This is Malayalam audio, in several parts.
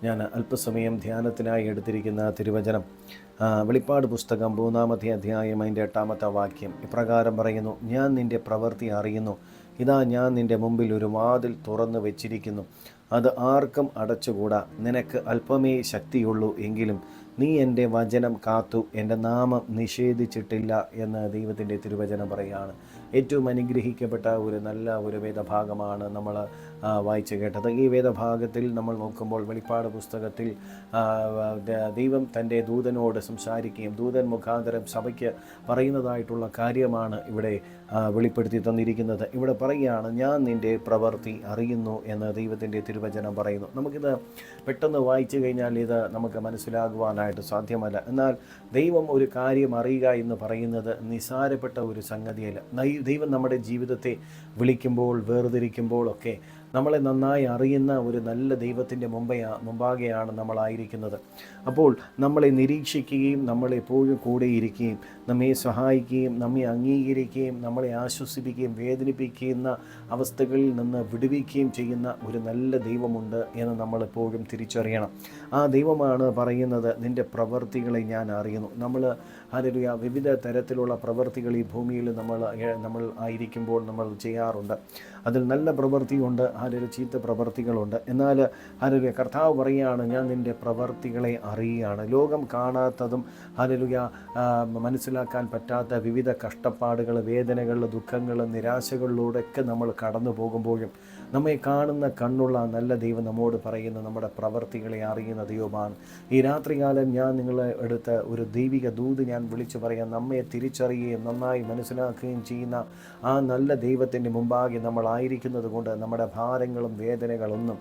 ഞാൻ അല്പസമയം ധ്യാനത്തിനായി എടുത്തിരിക്കുന്ന തിരുവചനം വെളിപ്പാട് പുസ്തകം 3-ാമത്തെ അധ്യായം അതിൻ്റെ 8-ാമത്തെ വാക്യം ഇപ്രകാരം പറയുന്നു: ഞാൻ നിൻ്റെ പ്രവൃത്തി അറിയുന്നു. ഇതാ ഞാൻ നിൻ്റെ മുമ്പിൽ ഒരു വാതിൽ തുറന്നു വെച്ചിരിക്കുന്നു, അത് ആർക്കും അടച്ചുകൂടാ. നിനക്ക് അല്പമേ ശക്തിയുള്ളൂ, എങ്കിലും നീ എൻ്റെ വചനം കാത്തു എൻ്റെ നാമം നിഷേധിച്ചിട്ടില്ല എന്ന് ദൈവത്തിൻ്റെ തിരുവചനം പറയുകയാണ്. ഏറ്റവും അനുഗ്രഹിക്കപ്പെട്ട ഒരു വേദഭാഗമാണ് നമ്മൾ വായിച്ചു കേട്ടത്. ഈ വേദഭാഗത്തിൽ നമ്മൾ നോക്കുമ്പോൾ വെളിപ്പാട് പുസ്തകത്തിൽ ദൈവം തൻ്റെ ദൂതനോട് സംസാരിക്കുകയും ദൂതൻ മുഖാന്തരം സഭയ്ക്ക് പറയുന്നതായിട്ടുള്ള കാര്യമാണ് ഇവിടെ വെളിപ്പെടുത്തി തന്നിരിക്കുന്നത്. ഇവിടെ പറയുകയാണ്, ഞാൻ നിൻ്റെ പ്രവൃത്തി അറിയുന്നു എന്ന് ദൈവത്തിൻ്റെ തിരുവചനം പറയുന്നു. നമുക്കിത് പെട്ടെന്ന് വായിച്ചു കഴിഞ്ഞാൽ ഇത് നമുക്ക് മനസ്സിലാകുവാനായിട്ട് സാധ്യമല്ല. എന്നാൽ ദൈവം ഒരു കാര്യം അറിയുക എന്ന് പറയുന്നത് നിസ്സാരപ്പെട്ട ഒരു സംഗതിയല്ല. ദൈവം നമ്മുടെ ജീവിതത്തെ വിളിക്കുമ്പോൾ, വേർതിരിക്കുമ്പോഴൊക്കെ നമ്മളെ നന്നായി അറിയുന്ന ഒരു നല്ല ദൈവത്തിൻ്റെ മുമ്പാകെയാണ് നമ്മളായിരിക്കുന്നത്. അപ്പോൾ നമ്മളെ നിരീക്ഷിക്കുകയും നമ്മളെപ്പോഴും കൂടെയിരിക്കുകയും നമ്മെ സഹായിക്കുകയും നമ്മെ അംഗീകരിക്കുകയും നമ്മളെ ആശ്വസിപ്പിക്കുകയും വേദനിപ്പിക്കുന്ന അവസ്ഥകളിൽ നിന്ന് വിടുവിക്കുകയും ചെയ്യുന്ന ഒരു നല്ല ദൈവമുണ്ട് എന്ന് നമ്മളെപ്പോഴും തിരിച്ചറിയണം. ആ ദൈവമാണ് പറയുന്നത്, നിൻ്റെ പ്രവൃത്തികളെ ഞാൻ അറിയുന്നു. നമ്മൾ വിവിധ തരത്തിലുള്ള പ്രവൃത്തികൾ ഈ ഭൂമിയിൽ നമ്മൾ ആയിരിക്കുമ്പോൾ നമ്മൾ ചെയ്യാറുണ്ട്. അതിൽ നല്ല പ്രവൃത്തിയുണ്ട്, ചീത്ത പ്രവൃത്തികളുണ്ട്. എന്നാൽ കർത്താവ് പറയുകയാണ്, ഞാൻ നിൻ്റെ പ്രവൃത്തികളെ അറിയുകയാണ്. ലോകം കാണാത്തതും മനസ്സിലാക്കാൻ പറ്റാത്ത വിവിധ കഷ്ടപ്പാടുകൾ, വേദനകൾ, ദുഃഖങ്ങൾ, നിരാശകളിലൂടെയൊക്കെ നമ്മൾ കടന്നു പോകുമ്പോഴും നമ്മെ കാണുന്ന കണ്ണുള്ള നല്ല ദൈവം നമ്മോട് പറയുന്ന നമ്മുടെ പ്രവൃത്തികളെ അറിയുന്ന ദൈവമാണ്. ഈ രാത്രികാലം ഞാൻ നിങ്ങളെ എടുത്ത ഒരു ദൈവിക ദൂത് ഞാൻ വിളിച്ചു പറയാം. നമ്മെ തിരിച്ചറിയുകയും നന്നായി മനസ്സിലാക്കുകയും ചെയ്യുന്ന ആ നല്ല ദൈവത്തിൻ്റെ മുമ്പാകെ നമ്മളായിരിക്കുന്നത് കൊണ്ട് നമ്മുടെ ഭാരങ്ങളും വേദനകളൊന്നും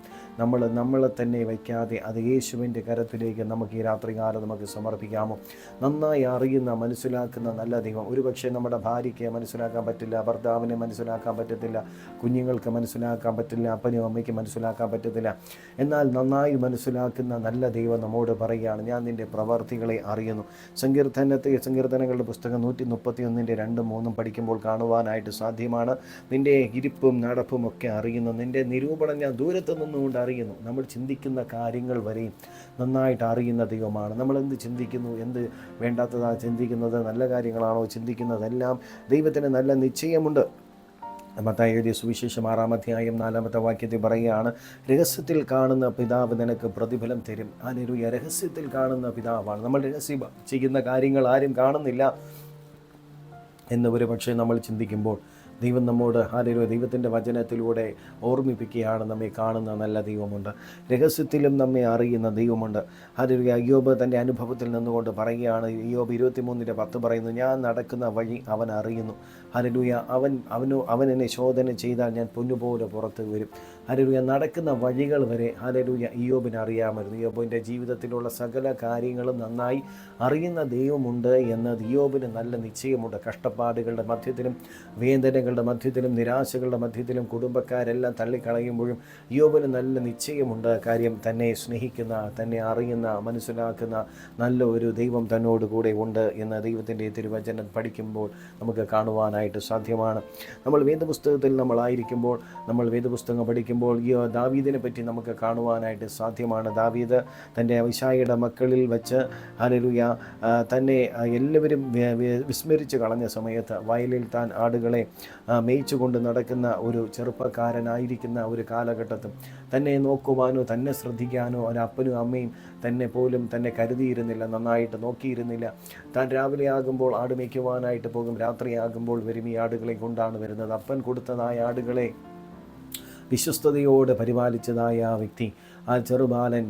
നമ്മളെ തന്നെ വയ്ക്കാതെ അത് യേശുവിൻ്റെ കരത്തിലേക്ക് നമുക്ക് ഈ രാത്രികാലം നമുക്ക് സമർപ്പിക്കാമോ? നന്നായി അറിയുന്ന, മനസ്സിലാക്കുന്ന നല്ല ദൈവം. ഒരുപക്ഷെ നമ്മുടെ ഭാര്യയ്ക്ക് മനസ്സിലാക്കാൻ പറ്റില്ല, ഭർത്താവിനെ മനസ്സിലാക്കാൻ പറ്റത്തില്ല, കുഞ്ഞുങ്ങൾക്ക് മനസ്സിലാക്കാൻ പറ്റില്ല, അപ്പനും അമ്മയ്ക്ക് മനസ്സിലാക്കാൻ പറ്റത്തില്ല. എന്നാൽ നന്നായി മനസ്സിലാക്കുന്ന നല്ല ദൈവം നമ്മോട് പറയുകയാണ്, ഞാൻ നിൻ്റെ പ്രവർത്തികളെ അറിയുന്നു. സങ്കീർത്തനങ്ങളുടെ പുസ്തകം 131-2-3 പഠിക്കുമ്പോൾ കാണുവാനായിട്ട് സാധ്യമാണ്. നിൻ്റെ ഇരിപ്പും നടപ്പും ഒക്കെ അറിയുന്നു, നിൻ്റെ നിരൂപണം ഞാൻ ദൂരത്ത് നിന്നുകൊണ്ട് അറിയുന്നു. നമ്മൾ ചിന്തിക്കുന്ന കാര്യങ്ങൾ വരെയും നന്നായിട്ട് അറിയുന്ന ദൈവമാണ്. നമ്മൾ എന്ത് ചിന്തിക്കുന്നു, എന്ത് വേണ്ടാത്തതാണ് ചിന്തിക്കുന്നത്, നല്ല കാര്യങ്ങളാണോ ചിന്തിക്കുന്നതെല്ലാം ദൈവത്തിന് നല്ല നിശ്ചയമുണ്ട്. മത്തായി എഴുതിയ സുവിശേഷം 6-ാം അധ്യായം 4-ാമത്തെ വാക്യത്തിൽ പറയുകയാണ്, രഹസ്യത്തിൽ കാണുന്ന പിതാവ് നിനക്ക് പ്രതിഫലം തരും. ഹല്ലേലൂയ. രഹസ്യത്തിൽ കാണുന്ന പിതാവാണ്. നമ്മൾ രഹസ്യം ചെയ്യുന്ന കാര്യങ്ങൾ ആരും കാണുന്നില്ല എന്ന് ഒരുപക്ഷെ നമ്മൾ ചിന്തിക്കുമ്പോൾ ദൈവം നമ്മോട് ദൈവത്തിൻ്റെ വചനത്തിലൂടെ ഓർമ്മിപ്പിക്കുകയാണ്, നമ്മെ കാണുന്ന നല്ല ദൈവമുണ്ട്, രഹസ്യത്തിലും നമ്മെ അറിയുന്ന ദൈവമുണ്ട്. അയ്യോബ് തൻ്റെ അനുഭവത്തിൽ നിന്നുകൊണ്ട് പറയുകയാണ്, അയ്യോബ് 23:10 പറയുന്നു, ഞാൻ നടക്കുന്ന വഴി അവൻ അറിയുന്നു. അവൻ എന്നെ ശോധന ചെയ്താൽ ഞാൻ പൊന്നുപോലെ പുറത്ത് വരും. നടക്കുന്ന വഴികൾ വരെ ഇയ്യോബിന് അറിയാമായിരുന്നു. ഇയ്യോബിൻ്റെ ജീവിതത്തിലുള്ള സകല കാര്യങ്ങളും നന്നായി അറിയുന്ന ദൈവമുണ്ട് എന്ന് ഇയ്യോബിന് നല്ല നിശ്ചയമുണ്ട്. കഷ്ടപ്പാടുകളുടെ മധ്യത്തിലും വേദനകളുടെ മധ്യത്തിലും നിരാശകളുടെ മധ്യത്തിലും കുടുംബക്കാരെല്ലാം തള്ളിക്കളയുമ്പോഴും ഇയ്യോബിന് നല്ല നിശ്ചയമുണ്ട്. കാര്യം തന്നെ സ്നേഹിക്കുന്ന, തന്നെ അറിയുന്ന, മനസ്സിലാക്കുന്ന നല്ല ഒരു ദൈവം തന്നോട് കൂടെ ഉണ്ട് എന്ന് ദൈവത്തിൻ്റെ തിരുവചനം പഠിക്കുമ്പോൾ നമുക്ക് കാണുവാനായിട്ട് സാധ്യമാണ്. നമ്മൾ വേദപുസ്തകത്തിൽ നമ്മളായിരിക്കുമ്പോൾ, നമ്മൾ വേദപുസ്തകം പഠിക്കുമ്പോൾ ഈ ദാവീദിനെ പറ്റി നമുക്ക് കാണുവാനായിട്ട് സാധ്യമാണ്. ദാവീദ് തൻ്റെ യിശായിയുടെ മക്കളിൽ വെച്ച് തന്നെ എല്ലാവരും വിസ്മരിച്ച് കളഞ്ഞ സമയത്ത് വയലിൽ താൻ ആടുകളെ മേയിച്ചു കൊണ്ട് നടക്കുന്ന ഒരു ചെറുപ്പക്കാരനായിരിക്കുന്ന ഒരു കാലഘട്ടത്തിൽ തന്നെ നോക്കുവാനോ തന്നെ ശ്രദ്ധിക്കാനോ ഒരപ്പനും അമ്മയും തന്നെ കരുതിയിരുന്നില്ല, നന്നായിട്ട് നോക്കിയിരുന്നില്ല. താൻ രാവിലെ ആകുമ്പോൾ ആട് മേയ്ക്കുവാനായിട്ട് പോകും, രാത്രിയാകുമ്പോൾ വരും. ഈ ആടുകളെ കൊണ്ടാണ് വരുന്നത്. അപ്പൻ കൊടുത്തതായ ആടുകളെ വിശ്വസ്തയോടെ പരിപാലിച്ചതായ ആ വ്യക്തി, ആ ചെറുബാലൻ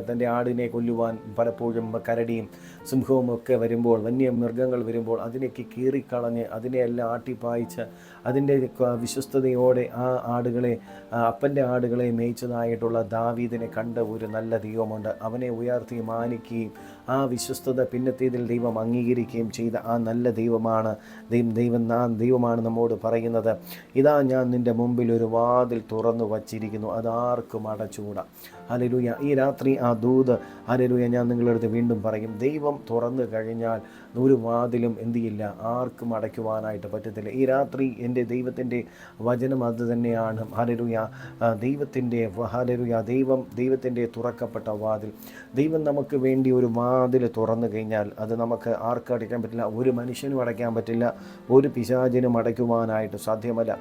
തൻ്റെ ആടിനെ കൊല്ലുവാൻ പലപ്പോഴും കരടിയും സിംഹവും ഒക്കെ വരുമ്പോൾ, വന്യമൃഗങ്ങൾ വരുമ്പോൾ അതിനെയൊക്കെ കീറിക്കളഞ്ഞ് അതിനെയെല്ലാം ആട്ടിപ്പായിച്ച് അതിൻ്റെ വിശ്വസ്തയോടെ ആ ആടുകളെ, അപ്പൻ്റെ ആടുകളെ മേയിച്ചതായിട്ടുള്ള ദാവീദിനെ കണ്ട ഒരു നല്ല ദൈവമുണ്ട്. അവനെ ഉയർത്തി മാനിക്കുകയും ആ വിശ്വസ്തത പിന്നത്തേതിൽ ദൈവം അംഗീകരിക്കുകയും ചെയ്ത ആ നല്ല ദൈവമാണ് നമ്മോട് പറയുന്നത്, ഇതാ ഞാൻ നിൻ്റെ മുമ്പിൽ ഒരു വാതിൽ തുറന്നു വച്ചിരിക്കുന്നു, അതാർക്കും ആർക്കും അടച്ചുകൂടാ. ഹല്ലേലൂയ. ഈ രാത്രി ആ ദൂത് ഹല്ലേലൂയ ഞാൻ നിങ്ങളുടെ അടുത്ത് വീണ്ടും പറയും. ദൈവം തുറന്നു കഴിഞ്ഞാൽ ഒരു വാതിലും എന്ത് ചെയ്യില്ല, ആർക്കും അടയ്ക്കുവാനായിട്ട് പറ്റത്തില്ല. ഈ രാത്രി എൻ്റെ ദൈവത്തിൻ്റെ വചനം അത് തന്നെയാണ്. ഹല്ലേലൂയ. ഹല്ലേലൂയ. ദൈവത്തിൻ്റെ തുറക്കപ്പെട്ട വാതിൽ. ദൈവം നമുക്ക് വേണ്ടി ഒരു വാതിൽ തുറന്നു കഴിഞ്ഞാൽ അത് നമുക്ക് ആർക്കും അടയ്ക്കാൻ പറ്റില്ല. ഒരു മനുഷ്യനും അടയ്ക്കാൻ പറ്റില്ല. ഒരു പിശാചിനും അടയ്ക്കുവാനായിട്ട് സാധ്യമല്ല.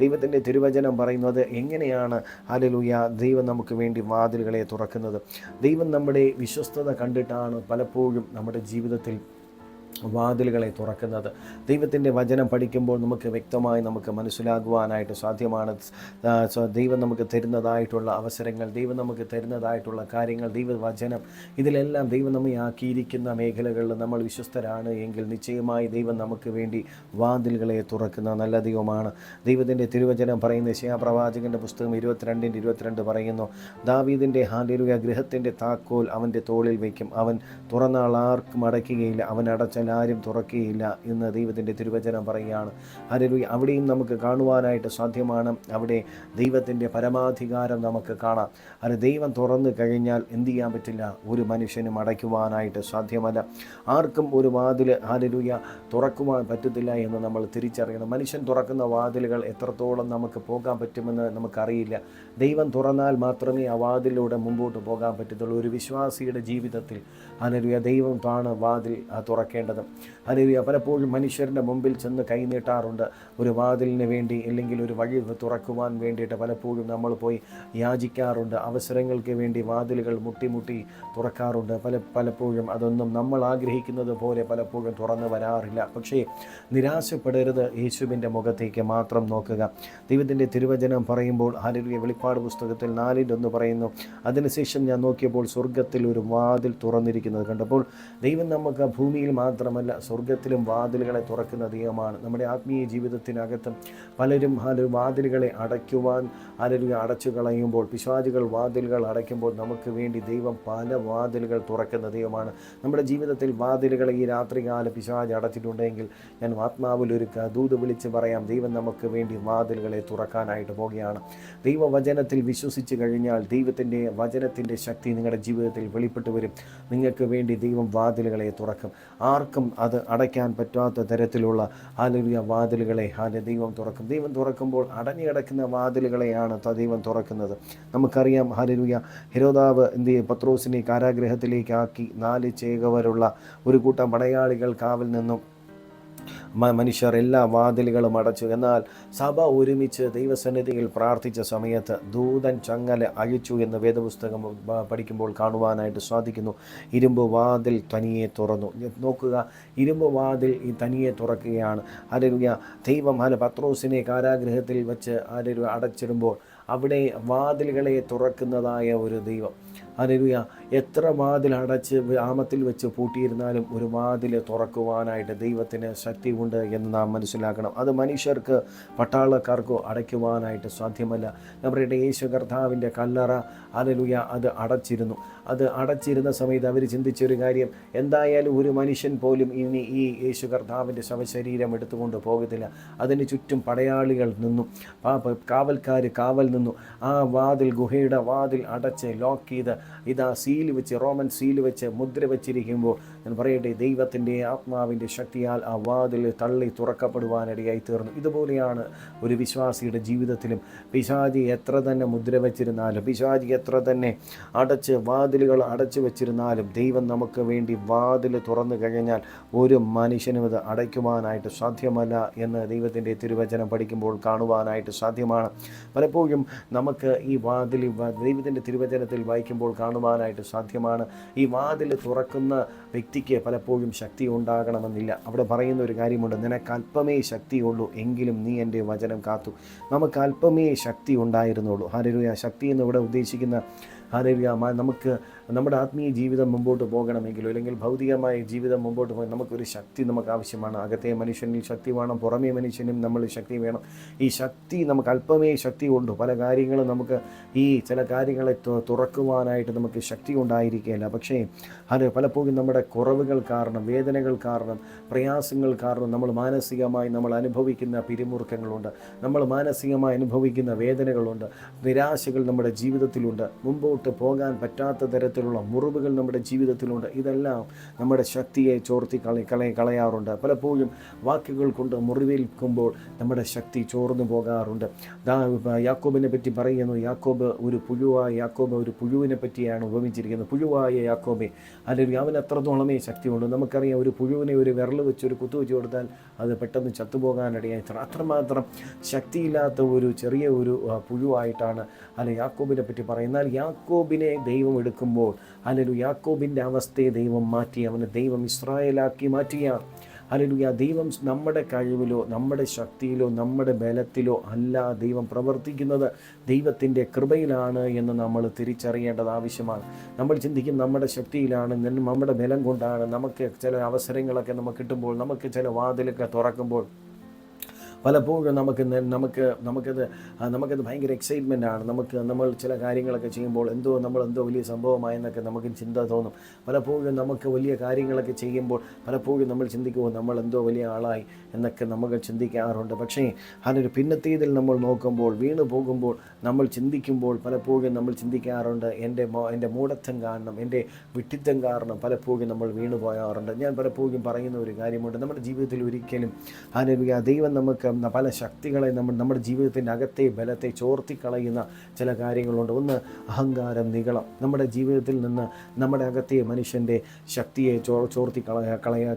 ദൈവത്തിൻ്റെ തിരുവചനം പറയുന്നത് എങ്ങനെയാണ് ഹല്ലേലൂയ ദൈവം നമുക്ക് വേണ്ടി വാതിലുകളെ തുറക്കുന്നത്. ദൈവം നമ്മുടെ വിശ്വസ്തത കണ്ടിട്ടാണ് പലപ്പോഴും നമ്മുടെ ജീവിതത്തിൽ വാതിലുകളെ തുറക്കുന്നത്. ദൈവത്തിൻ്റെ വചനം പഠിക്കുമ്പോൾ നമുക്ക് വ്യക്തമായി നമുക്ക് മനസ്സിലാകുവാനായിട്ട് സാധ്യമാണ്. ദൈവം നമുക്ക് തരുന്നതായിട്ടുള്ള അവസരങ്ങൾ, ദൈവം നമുക്ക് തരുന്നതായിട്ടുള്ള കാര്യങ്ങൾ, ദൈവവചനം, ഇതിലെല്ലാം ദൈവം നമ്മെ ആക്കിയിരിക്കുന്ന മേഖലകളിൽ നമ്മൾ വിശ്വസ്തരാണ് എങ്കിൽ നിശ്ചയമായി ദൈവം നമുക്ക് വേണ്ടി വാതിലുകളെ തുറക്കുന്ന നല്ല ദൈവമാണ്. ദൈവത്തിൻ്റെ തിരുവചനം പറയുന്ന യെശയ്യാ പ്രവാചകൻ്റെ പുസ്തകം 22:22 പറയുന്നു, ദാവീദിൻ്റെ ഹല്ലേലൂയ ഗൃഹത്തിൻ്റെ താക്കോൽ അവൻ്റെ തോളിൽ വയ്ക്കും, അവൻ തുറന്നാൾ ആർക്കും അടയ്ക്കുകയില്ല, അവൻ അടച്ചാൽ ആരും തുറക്കുകയില്ല എന്ന് ദൈവത്തിൻ്റെ തിരുവചനം പറയുകയാണ്. ഹല്ലേലൂയ. അവിടെയും നമുക്ക് കാണുവാനായിട്ട് സാധ്യമാണ്. അവിടെ ദൈവത്തിൻ്റെ പരമാധികാരം നമുക്ക് കാണാം. അത് ദൈവം തുറന്നു കഴിഞ്ഞാൽ എന്ത് ചെയ്യാൻ പറ്റില്ല, ഒരു മനുഷ്യനും അടയ്ക്കുവാനായിട്ട് സാധ്യമല്ല. ആർക്കും ഒരു വാതിൽ ഹല്ലേലൂയ തുറക്കുവാൻ പറ്റത്തില്ല എന്ന് നമ്മൾ തിരിച്ചറിയണം. മനുഷ്യൻ തുറക്കുന്ന വാതിലുകൾ എത്രത്തോളം നമുക്ക് പോകാൻ പറ്റുമെന്ന് നമുക്കറിയില്ല. ദൈവം തുറന്നാൽ മാത്രമേ ആ വാതിലൂടെ മുമ്പോട്ട് പോകാൻ പറ്റത്തുള്ളൂ. ഒരു വിശ്വാസിയുടെ ജീവിതത്തിൽ ഹല്ലേലൂയ ദൈവമാണ് വാതിൽ തുറക്കേണ്ടത്. ഹല്ലേലൂയ. പലപ്പോഴും മനുഷ്യരുടെ മുമ്പിൽ ചെന്ന് കൈനീട്ടാറുണ്ട് ഒരു വാതിലിന് വേണ്ടി, അല്ലെങ്കിൽ ഒരു വഴി തുറക്കുവാൻ വേണ്ടിയിട്ട് പലപ്പോഴും നമ്മൾ പോയി യാചിക്കാറുണ്ട്. അവസരങ്ങൾക്ക് വേണ്ടി വാതിലുകൾ മുട്ടി തുറക്കാറുണ്ട്. പലപ്പോഴും അതൊന്നും നമ്മൾ ആഗ്രഹിക്കുന്നത് പോലെ പലപ്പോഴും തുറന്നു വരാറില്ല. പക്ഷേ നിരാശപ്പെടരുത്, യേശുവിൻ്റെ മുഖത്തേക്ക് മാത്രം നോക്കുക. ദൈവത്തിൻ്റെ തിരുവചനം പറയുമ്പോൾ ഹല്ലേലൂയ വെളിപ്പാട് പുസ്തകത്തിൽ 4:1 പറയുന്നു, അതിനുശേഷം ഞാൻ നോക്കിയപ്പോൾ സ്വർഗത്തിൽ ഒരു വാതിൽ തുറന്നിരിക്കുന്നത് കണ്ടപ്പോൾ. ദൈവം നമുക്ക് ഭൂമിയിൽ മാത്രമല്ല സ്വർഗത്തിലും വാതിലുകളെ തുറക്കുന്ന ദൈവമാണ്. നമ്മുടെ ആത്മീയ ജീവിതത്തിനകത്തും പലരും വാതിലുകളെ അടയ്ക്കുവാൻ അടച്ചു കളയുമ്പോൾ, പിശാചുകൾ വാതിലുകൾ അടയ്ക്കുമ്പോൾ നമുക്ക് വേണ്ടി ദൈവം പല വാതിലുകൾ തുറക്കുന്ന ദൈവമാണ്. നമ്മുടെ ജീവിതത്തിൽ വാതിലുകളെ ഈ രാത്രികാല പിശാച് അടച്ചിട്ടുണ്ടെങ്കിൽ ഞാൻ ആത്മാവിൽ ഒരു ദൂത് വിളിച്ച് പറയാം, ദൈവം നമുക്ക് വേണ്ടി വാതിലുകളെ തുറക്കാനായിട്ട് പോവുകയാണ്. ദൈവവചനത്തിൽ വിശ്വസിച്ച് കഴിഞ്ഞാൽ ദൈവത്തിൻ്റെ വചനത്തിൻ്റെ ശക്തി നിങ്ങളുടെ ജീവിതത്തിൽ വെളിപ്പെട്ട് വരും. നിങ്ങൾക്ക് വേണ്ടി ദൈവം വാതിലുകളെ തുറക്കും. ആർക്കും അത് അടയ്ക്കാൻ പറ്റാത്ത തരത്തിലുള്ള ഹല്ലേലൂയ വാതിലുകളെ ദൈവം തുറക്കും. ദൈവം തുറക്കുമ്പോൾ അടഞ്ഞു കിടക്കുന്ന വാതിലുകളെയാണ് ദൈവം തുറക്കുന്നത്. നമുക്കറിയാം ഹല്ലേലൂയ ഹെരോദാവ് പത്രോസിനെ കാരാഗൃഹത്തിലേക്ക് ആക്കി 4 ചേകവരുള്ള ഒരു കൂട്ടം പടയാളികൾ കാവൽ നിന്നും മനുഷ്യർ എല്ലാ വാതിലുകളും അടച്ചു. എന്നാൽ സഭ ഒരുമിച്ച് ദൈവസന്നിധിയിൽ പ്രാർത്ഥിച്ച സമയത്ത് ദൂതൻ ചങ്ങല അഴിച്ചു എന്ന് വേദപുസ്തകം പഠിക്കുമ്പോൾ കാണുവാനായിട്ട് സാധിക്കുന്നു. ഇരുമ്പ് വാതിൽ തനിയെ തുറന്നു. നോക്കുക, ഇരുമ്പ് വാതിൽ ഈ തനിയെ തുറക്കുകയാണ്. ഹല്ലേലൂയ. ദൈവം പത്രോസിനെ കാരാഗൃഹത്തിൽ വെച്ച് അടച്ചിടുമ്പോൾ അവിടെ വാതിലുകളെ തുറക്കുന്നതായ ഒരു ദൈവം. ഹല്ലേലൂയ. എത്ര വാതിൽ അടച്ച് ആമത്തിൽ വെച്ച് പൂട്ടിയിരുന്നാലും ഒരു വാതിൽ തുറക്കുവാനായിട്ട് ദൈവത്തിന് ശക്തി ഉണ്ട് എന്ന് നാം മനസ്സിലാക്കണം. അത് മനുഷ്യർക്ക് പട്ടാളക്കാർക്കോ അടയ്ക്കുവാനായിട്ട് സാധ്യമല്ല. നമ്മുടെ യേശു കർത്താവിൻ്റെ കല്ലറ ഹല്ലേലൂയ അത് അടച്ചിരുന്നു. അത് അടച്ചിരുന്ന സമയത്ത് അവർ ചിന്തിച്ചൊരു കാര്യം, എന്തായാലും ഒരു മനുഷ്യൻ പോലും ഇനി ഈ യേശു കർത്താവിൻ്റെ ശവശരീരം എടുത്തുകൊണ്ട് പോകത്തില്ല. അതിന് ചുറ്റും പടയാളികൾ നിന്നു, കാവൽക്കാർ കാവൽ നിന്നു. ആ വാതിൽ, ഗുഹയുടെ വാതിൽ അടച്ച് ലോക്ക് ചെയ്ത് ഇതാ സീൽ വെച്ച്, റോമൻ സീൽ വെച്ച് മുദ്ര വെച്ചിരിക്കുമ്പോൾ ഞാൻ പറയട്ടെ, ദൈവത്തിൻ്റെ ആത്മാവിൻ്റെ ശക്തിയാൽ ആ വാതിൽ തള്ളി തുറക്കപ്പെടുവാനിടയായി തീർന്നു. ഇതുപോലെയാണ് ഒരു വിശ്വാസിയുടെ ജീവിതത്തിലും. പിശാചി എത്ര തന്നെ മുദ്ര വെച്ചിരുന്നാലും, പിശാചി എത്ര തന്നെ വാതിലുകൾ അടച്ചു വെച്ചിരുന്നാലും, ദൈവം നമുക്ക് വേണ്ടി വാതിൽ തുറന്നു കഴിഞ്ഞാൽ ഒരു മനുഷ്യനും അത് അടയ്ക്കുവാനായിട്ട് സാധ്യമല്ല എന്ന് ദൈവത്തിൻ്റെ തിരുവചനം പഠിക്കുമ്പോൾ കാണുവാനായിട്ട് സാധ്യമാണ്. പലപ്പോഴും നമുക്ക് ഈ വാതിൽ ദൈവത്തിൻ്റെ തിരുവചനത്തിൽ വായിക്കുമ്പോൾ കാണുവാനായിട്ട് സാധ്യമാണ്. ഈ വാതിൽ തുറക്കുന്ന വ്യക്തിക്ക് പലപ്പോഴും ശക്തി ഉണ്ടാകണമെന്നില്ല. അവിടെ പറയുന്ന ഒരു കാര്യമുണ്ട്, നിനക്ക് അല്പമേ ശക്തിയുള്ളൂ, എങ്കിലും നീ എൻ്റെ വചനം കാത്തു. നമുക്ക് അല്പമേ ശക്തി ഉണ്ടായിരുന്നുള്ളൂ. ഹല്ലേലൂയ. ശക്തി എന്ന് ഇവിടെ ഉദ്ദേശിക്കുന്ന ഹല്ലേലൂയ നമുക്ക് നമ്മുടെ ആത്മീയ ജീവിതം മുമ്പോട്ട് പോകണമെങ്കിലോ അല്ലെങ്കിൽ ഭൗതികമായ ജീവിതം മുമ്പോട്ട് പോകാൻ നമുക്കൊരു ശക്തി നമുക്ക് ആവശ്യമാണ്. അകത്തെ മനുഷ്യനിൽ ശക്തി വേണം, പുറമേ മനുഷ്യനും നമ്മൾ ശക്തി വേണം. ഈ ശക്തി നമുക്ക് അല്പമേ ശക്തി ഉള്ളൂ. പല കാര്യങ്ങൾ നമുക്ക് ചില കാര്യങ്ങളെ തുറക്കുവാനായിട്ട് നമുക്ക് ശക്തി ഉണ്ടായിരിക്കുകയില്ല. പക്ഷേ അത് പലപ്പോഴും നമ്മുടെ കുറവുകൾ കാരണം, വേദനകൾ കാരണം, പ്രയാസങ്ങൾ കാരണം നമ്മൾ മാനസികമായി നമ്മൾ അനുഭവിക്കുന്ന പിരിമുറുക്കങ്ങളുണ്ട്, നമ്മൾ മാനസികമായി അനുഭവിക്കുന്ന വേദനകളുണ്ട്, നിരാശകൾ നമ്മുടെ ജീവിതത്തിലുണ്ട്, മുമ്പോട്ട് പോകാൻ പറ്റാത്ത തരത്തിലുള്ള മുറിവുകൾ നമ്മുടെ ജീവിതത്തിലുണ്ട്. ഇതെല്ലാം നമ്മുടെ ശക്തിയെ ചോർത്തി കളയാറുണ്ട്. പലപ്പോഴും വാക്കുകൾ കൊണ്ട് മുറിവേൽക്കുമ്പോൾ നമ്മുടെ ശക്തി ചോർന്നു പോകാറുണ്ട്. യാക്കോബിനെ പറ്റി പറയുന്നു, യാക്കോബ് ഒരു പുഴുവിനെ പറ്റിയാണ് ഉപമിച്ചിരിക്കുന്നത്. പുഴുവായ യാക്കോബെ, അല്ലെങ്കിൽ അവൻ അത്രത്തോളമേ ശക്തിയുള്ളൂ. നമുക്കറിയാം, ഒരു പുഴുവിനെ ഒരു വിരൽ വെച്ച് ഒരു കുത്തു വെച്ച് കൊടുത്താൽ അത് പെട്ടെന്ന് ചത്തുപോകാനിടയായി. അത്രമാത്രം ശക്തിയില്ലാത്ത ഒരു ചെറിയ ഒരു പുഴുവായിട്ടാണ് യാക്കോബിനെ പറ്റി പറയുന്നത്. എന്നാൽ യാക്കോബിനെ ദൈവം എടുക്കുമ്പോൾ, അല്ലെങ്കിൽ യാക്കോബിൻ്റെ അവസ്ഥയെ ദൈവം മാറ്റി, അവനെ ദൈവം ഇസ്രായേലാക്കി മാറ്റുകയാണ്. ഹല്ലേലൂയ. ദൈവം നമ്മുടെ കഴിവിലോ നമ്മുടെ ശക്തിയിലോ നമ്മുടെ ബലത്തിലോ അല്ല ദൈവം പ്രവർത്തിക്കുന്നത്, ദൈവത്തിൻ്റെ കൃപയിലാണ് എന്ന് നമ്മൾ തിരിച്ചറിയേണ്ടത് ആവശ്യമാണ്. നമ്മൾ ചിന്തിക്കും നമ്മുടെ ശക്തിയിലാണ്, നമ്മുടെ ബലം കൊണ്ടാണ്, നമുക്ക് ചില അവസരങ്ങളൊക്കെ നമുക്ക് കിട്ടുമ്പോൾ, നമുക്ക് ചില വാതിലൊക്കെ തുറക്കുമ്പോൾ പലപ്പോഴും നമുക്കത് ഭയങ്കര എക്സൈറ്റ്മെൻ്റ് ആണ്. നമ്മൾ ചില കാര്യങ്ങളൊക്കെ ചെയ്യുമ്പോൾ നമ്മളെന്തോ വലിയ സംഭവമായെന്നൊക്കെ നമുക്ക് ചിന്ത തോന്നും. പലപ്പോഴും നമുക്ക് വലിയ കാര്യങ്ങളൊക്കെ ചെയ്യുമ്പോൾ പലപ്പോഴും നമ്മൾ ചിന്തിക്കുമോ നമ്മളെന്തോ വലിയ ആളായി എന്നൊക്കെ നമുക്ക് ചിന്തിക്കാറുണ്ട്. പക്ഷേ അതിനൊരു പിന്നത്തേതിൽ നമ്മൾ നോക്കുമ്പോൾ, വീണു പോകുമ്പോൾ നമ്മൾ ചിന്തിക്കുമ്പോൾ പലപ്പോഴും നമ്മൾ ചിന്തിക്കാറുണ്ട്, എൻ്റെ മൂഢത്വം കാരണം, എൻ്റെ വിഡ്ഢിത്തം കാരണം പലപ്പോഴും നമ്മൾ വീണു പോകാറുണ്ട്. ഞാൻ പലപ്പോഴും പറയുന്ന ഒരു കാര്യമുണ്ട്, നമ്മുടെ ജീവിതത്തിൽ ഒരിക്കലും ദൈവം നമുക്ക് പല ശക്തികളെ നമ്മുടെ ജീവിതത്തിൻ്റെ അകത്തെ ബലത്തെ ചോർത്തിക്കളയുന്ന ചില കാര്യങ്ങളുണ്ട്. ഒന്ന്, അഹങ്കാരം, നിഗളം. നമ്മുടെ ജീവിതത്തിൽ നിന്ന് നമ്മുടെ അകത്തെ മനുഷ്യൻ്റെ ശക്തിയെ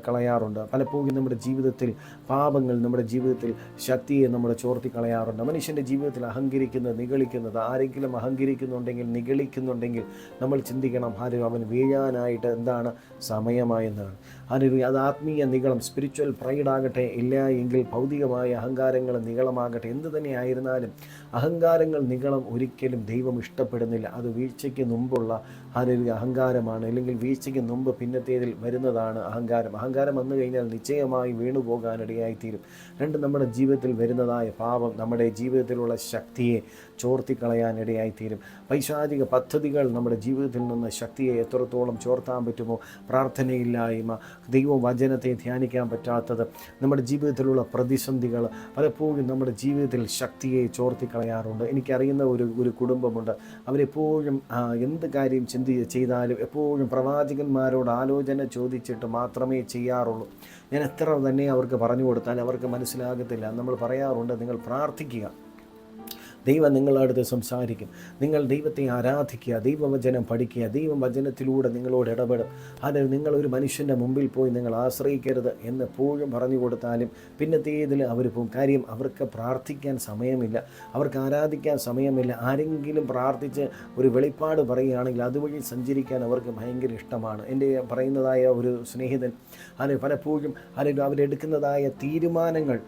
കളയാറുണ്ട്. പലപ്പോഴും നമ്മുടെ ജീവിതത്തിൽ പാപങ്ങൾ നമ്മുടെ ജീവിതത്തിൽ ശക്തിയെ നമ്മൾ ചോർത്തിക്കളയാറുണ്ട്. മനുഷ്യൻ്റെ ജീവിതത്തിൽ അഹങ്കരിക്കുന്നത്, നിഗളിക്കുന്നത്, ആരെങ്കിലും അഹങ്കരിക്കുന്നുണ്ടെങ്കിൽ, നിഗളിക്കുന്നുണ്ടെങ്കിൽ നമ്മൾ ചിന്തിക്കണം, അവൻ വീഴാനായിട്ട് എന്താണ് സമയമായെന്നാണ്. അത് ആത്മീയ നിഗളം, സ്പിരിച്വൽ പ്രൈഡ് ആകട്ടെ, ഇല്ല എങ്കിൽ ഭൗതികമായ അഹങ്കാരങ്ങൾ, നിഗളമാകട്ടെ, എന്ത് തന്നെ ആയിരുന്നാലും അഹങ്കാരങ്ങൾ, നിഗളം ഒരിക്കലും ദൈവം ഇഷ്ടപ്പെടുന്നില്ല. അത് വീഴ്ചയ്ക്ക് മുമ്പുള്ള അഹങ്കാരമാണ്, അല്ലെങ്കിൽ വീഴ്ചയ്ക്ക് മുമ്പ് പിന്നത്തേതിൽ വരുന്നതാണ് അഹങ്കാരം. അഹങ്കാരം വന്നു കഴിഞ്ഞാൽ നിശ്ചയമായി വീണുപോകാനിടയായിത്തീരും. രണ്ട്, നമ്മുടെ ജീവിതത്തിൽ വരുന്നതായ പാപം നമ്മുടെ ജീവിതത്തിലുള്ള ശക്തിയെ ചോർത്തിക്കളയാനിടയായിത്തീരും. പൈശാചിക പദ്ധതികൾ നമ്മുടെ ജീവിതത്തിൽ നിന്ന് ശക്തിയെ എത്രത്തോളം ചോർത്താൻ പറ്റുമോ, പ്രാർത്ഥനയില്ലായ്മ, ദൈവവചനത്തെ ധ്യാനിക്കാൻ പറ്റാത്തത്, നമ്മുടെ ജീവിതത്തിലുള്ള പ്രതിസന്ധികൾ പലപ്പോഴും നമ്മുടെ ജീവിതത്തിൽ ശക്തിയെ ചോർത്തിക്കളയാറുണ്ട്. എനിക്കറിയുന്ന ഒരു കുടുംബമുണ്ട്. അവരെപ്പോഴും എന്ത് കാര്യം ചെയ്താലും എപ്പോഴും പ്രവാചകന്മാരോട് ആലോചന ചോദിച്ചിട്ട് മാത്രമേ ചെയ്യാറുള്ളൂ. ഞാൻ എത്ര തന്നെ അവർക്ക് പറഞ്ഞു കൊടുത്താൽ അവർക്ക് മനസ്സിലാകത്തില്ല. നമ്മൾ പറയാറുണ്ട്, നിങ്ങൾ പ്രാർത്ഥിക്കുക, ദൈവം നിങ്ങളുടെ അടുത്ത് സംസാരിക്കും. നിങ്ങൾ ദൈവത്തെ ആരാധിക്കുക, ദൈവവചനം പഠിക്കുക, ദൈവവചനത്തിലൂടെ നിങ്ങളോട് ഇടപെടും. അതിൽ നിങ്ങളൊരു മനുഷ്യൻ്റെ മുമ്പിൽ പോയി നിങ്ങൾ ആശ്രയിക്കരുത് എന്നെപ്പോഴും പറഞ്ഞു കൊടുത്താലും പിന്നത്തേതിൽ അവർ പോകും. കാര്യം, അവർക്ക് പ്രാർത്ഥിക്കാൻ സമയമില്ല, അവർക്ക് ആരാധിക്കാൻ സമയമില്ല. ആരെങ്കിലും പ്രാർത്ഥിച്ച് ഒരു വെളിപ്പാട് പറയുകയാണെങ്കിൽ അതുവഴി സഞ്ചരിക്കാൻ അവർക്ക് ഭയങ്കര ഇഷ്ടമാണ്. എൻ്റെ പറയുന്നതായ ഒരു സ്നേഹിതൻ പലപ്പോഴും അവരെടുക്കുന്നതായ തീരുമാനങ്ങൾ